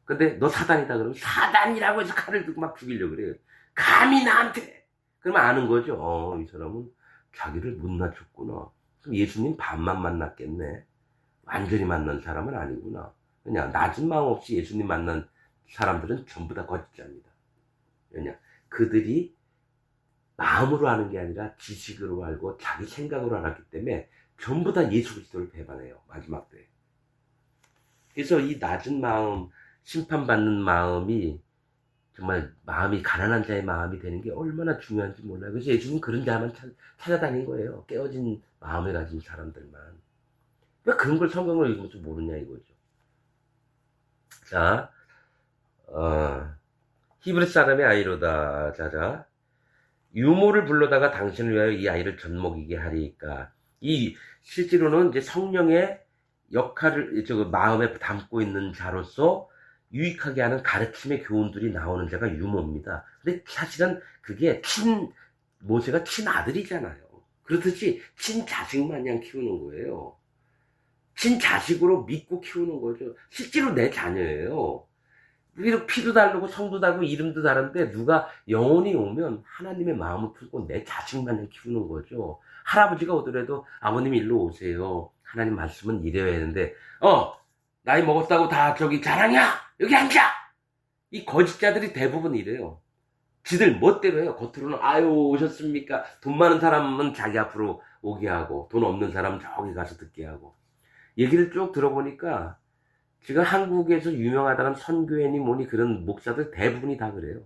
근데 너 사단이다 그러면 사단이라고 해서 칼을 들고 막 죽이려고 그래요. 감히 나한테. 그러면 아는 거죠. 이 사람은 자기를 못 낮췄구나. 그럼 예수님 반만 만났겠네. 완전히 만난 사람은 아니구나. 그냥 낮은 마음 없이 예수님 만난 사람들은 전부 다 거짓자입니다. 왜냐? 그들이 마음으로 하는 게 아니라 지식으로 알고 자기 생각으로 알았기 때문에 전부 다 예수 그리스도를 배반해요. 마지막 때. 그래서 이 낮은 마음, 심판받는 마음이 정말 마음이 가난한 자의 마음이 되는 게 얼마나 중요한지 몰라요. 그래서 예수님 그런 자만 찾아다닌 거예요. 깨어진 마음을 가진 사람들만. 왜 그런 걸 성경을 읽으면서 모르냐 이거죠. 자, 히브리 사람의 아이로다. 자자. 유모를 불러다가 당신을 위하여 이 아이를 젖먹이게 하리까. 실제로는 이제 성령의 역할을 마음에 담고 있는 자로서 유익하게 하는 가르침의 교훈들이 나오는 자가 유모입니다. 근데 사실은 그게 모세가 친아들이잖아요. 그렇듯이 친자식 마냥 키우는 거예요. 친자식으로 믿고 키우는 거죠. 실제로 내 자녀예요. 우리도 피도 다르고 성도 다르고 이름도 다른데 누가 영혼이 오면 하나님의 마음을 품고 내 자식 마냥 키우는 거죠. 할아버지가 오더라도 아버님 일로 오세요. 하나님 말씀은 이래야 하는데 나이 먹었다고 다 저기 자랑이야. 여기 앉아. 이 거짓자들이 대부분 이래요. 지들 멋대로 해요. 겉으로는 아유 오셨습니까? 돈 많은 사람은 자기 앞으로 오게 하고 돈 없는 사람은 저기 가서 듣게 하고. 얘기를 쭉 들어보니까 지금 한국에서 유명하다는 선교회니 뭐니 그런 목사들 대부분이 다 그래요.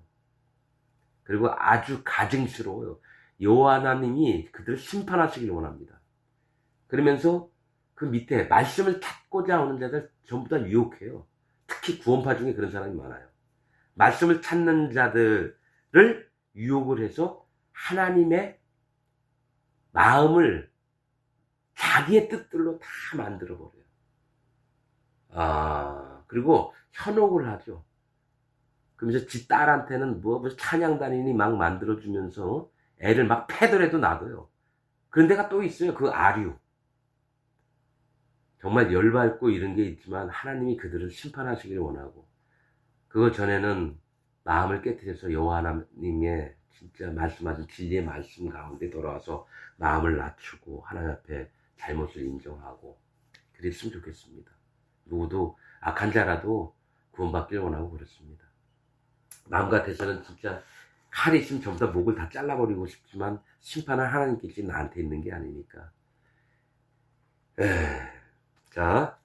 그리고 아주 가증스러워요. 여호와 하나님이 그들을 심판하시길 원합니다. 그러면서 그 밑에 말씀을 찾고자 오는 자들 전부 다 유혹해요. 특히 구원파 중에 그런 사람이 많아요. 말씀을 찾는 자들을 유혹을 해서 하나님의 마음을 자기의 뜻들로 다 만들어버려요. 그리고 현혹을 하죠. 그러면서 지 딸한테는 무슨 찬양단이니 막 만들어주면서 애를 막 패더라도 놔둬요. 그런 데가 또 있어요. 그 아류. 정말 열받고 이런 게 있지만 하나님이 그들을 심판하시기를 원하고 그거 전에는 마음을 깨뜨려서 여호와 하나님의 진짜 말씀하신 진리의 말씀 가운데 돌아와서 마음을 낮추고 하나님 앞에 잘못을 인정하고 그랬으면 좋겠습니다. 누구도 악한 자라도 구원받기를 원하고 그렇습니다. 마음 같아서는 진짜 칼이 있으면 전부 다 목을 다 잘라버리고 싶지만 심판은 하나님께 나한테 있는 게 아니니까. 자,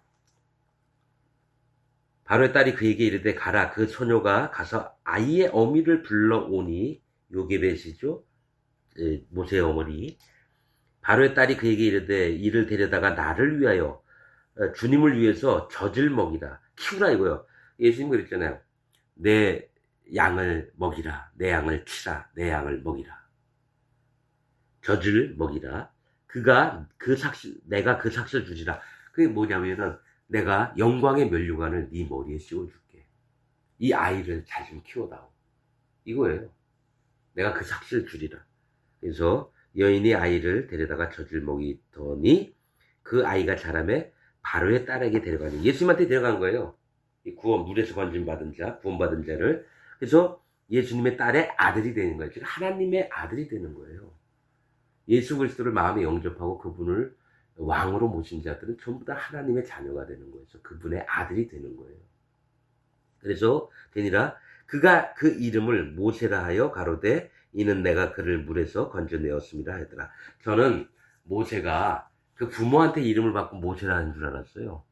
바로의 딸이 그에게 이르되 가라. 그 소녀가 가서 아이의 어미를 불러오니 요게벳이죠. 모세의 어머니. 바로의 딸이 그에게 이르되 이를 데려다가 나를 위하여 주님을 위해서 젖을 먹이라. 키우라 이거요. 예수님 그랬잖아요. 내 양을 먹이라. 내 양을 치라. 내 양을 먹이라. 젖을 먹이라. 내가 그 삭슬 주지라. 그게 뭐냐면은 내가 영광의 면류관을 네 머리에 씌워줄게. 이 아이를 잘 좀 키워다오. 이거예요. 내가 그 삭슬 주리라. 그래서 여인이 아이를 데려다가 젖을 먹이더니 그 아이가 자라매 바로의 딸에게 데려가니 예수님한테 데려간 거예요. 이 물에서 건짐받은 자, 구원받은 자를. 그래서 예수님의 딸의 아들이 되는 거예요. 즉 하나님의 아들이 되는 거예요. 예수 그리스도를 마음에 영접하고 그분을 왕으로 모신 자들은 전부 다 하나님의 자녀가 되는 거예요. 그분의 아들이 되는 거예요. 그래서 되니라 그가 그 이름을 모세라 하여 가로되 이는 내가 그를 물에서 건져내었습니다 하더라. 저는 모세가 그 부모한테 이름을 받고 모세라는 줄 알았어요.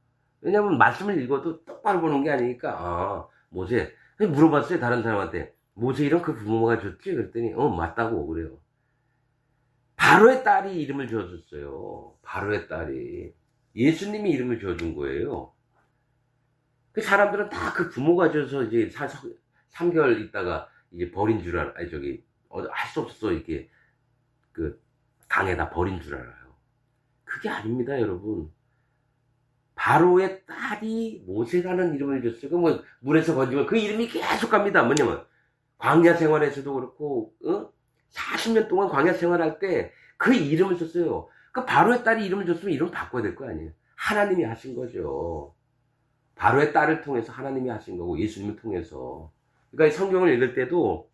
왜냐면 말씀을 읽어도 똑바로 보는 게 아니니까 모세 물어봤어요. 다른 사람한테 모세 이름 그 부모가 줬지? 그랬더니 맞다고 그래요. 바로의 딸이 이름을 지어줬어요. 바로의 딸이. 예수님이 이름을 지어준 거예요. 그 사람들은 다 그 부모가 지어서 이제 3개월 있다가 이제 버린 줄 알아. 할 수 없어서 이렇게 그 강에다 버린 줄 알아요. 그게 아닙니다, 여러분. 바로의 딸이 모세라는 이름을 줬어요. 그 뭐 물에서 건지면 그 이름이 계속 갑니다. 뭐냐면 광야 생활에서도 그렇고 40년 동안 광야 생활할 때 그 이름을 썼어요. 그 바로의 딸이 이름을 줬으면 이름 바꿔야 될 거 아니에요. 하나님이 하신 거죠. 바로의 딸을 통해서 하나님이 하신 거고 예수님을 통해서. 그러니까 성경을 읽을 때도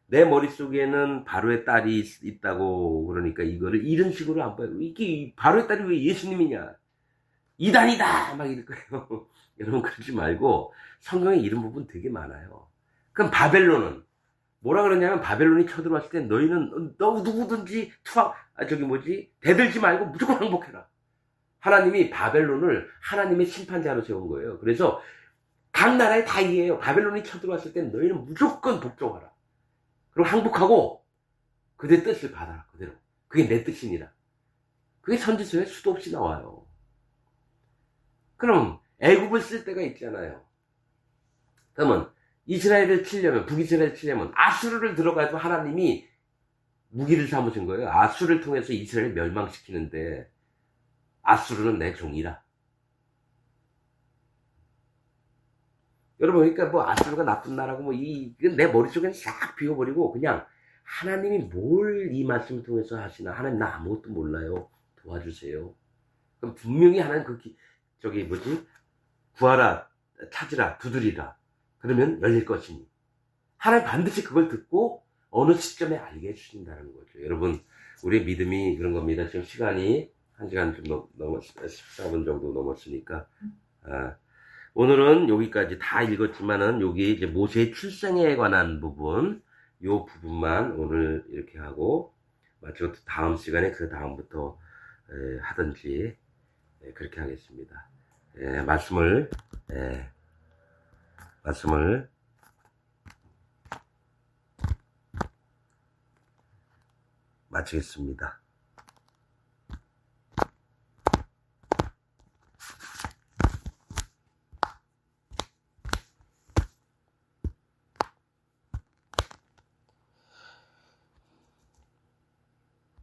내 머릿속에는 바로의 딸이 있다고 그러니까 이거를 이런 식으로 안 봐요. 이게 바로의 딸이 왜 예수님이냐. 이단이다! 막 이럴 거예요. 여러분 그러지 말고 성경에 이런 부분 되게 많아요. 그럼 바벨론은 뭐라 그러냐면 바벨론이 쳐들어왔을 때 너희는 누구든지 대들지 말고 무조건 항복해라. 하나님이 바벨론을 하나님의 심판자로 세운 거예요. 그래서 각 나라에 다 이해해요. 바벨론이 쳐들어왔을 때 너희는 무조건 복종하라. 그리고 항복하고 그들의 뜻을 받아라. 그대로. 그게 내 뜻이니라. 그게 선지서에 수도 없이 나와요. 그럼 애굽을 쓸 때가 있잖아요. 그러면 이스라엘을 치려면 북이스라엘을 치려면 아수르를 들어가지고 하나님이 무기를 삼으신 거예요. 아수르를 통해서 이스라엘을 멸망시키는데 아수르는 내 종이라. 여러분 그러니까 뭐 아수르가 나쁜 나라고 이건 내 머릿속에는 싹 비워버리고 그냥 하나님이 뭘 이 말씀을 통해서 하시나? 하나님 나 아무것도 몰라요. 도와주세요. 그럼 분명히 하나님 구하라, 찾으라, 두드리라. 그러면 열릴 것이니. 하나님 반드시 그걸 듣고 어느 시점에 알게 해주신다는 거죠. 여러분, 우리의 믿음이 그런 겁니다. 지금 시간이 1시간 좀 14분 정도 넘었으니까. 오늘은 여기까지 다 읽었지만은 여기 이제 모세의 출생에 관한 부분, 요 부분만 오늘 이렇게 하고, 마치고 다음 시간에 그 다음부터 하든지 그렇게 하겠습니다. 말씀을 마치겠습니다.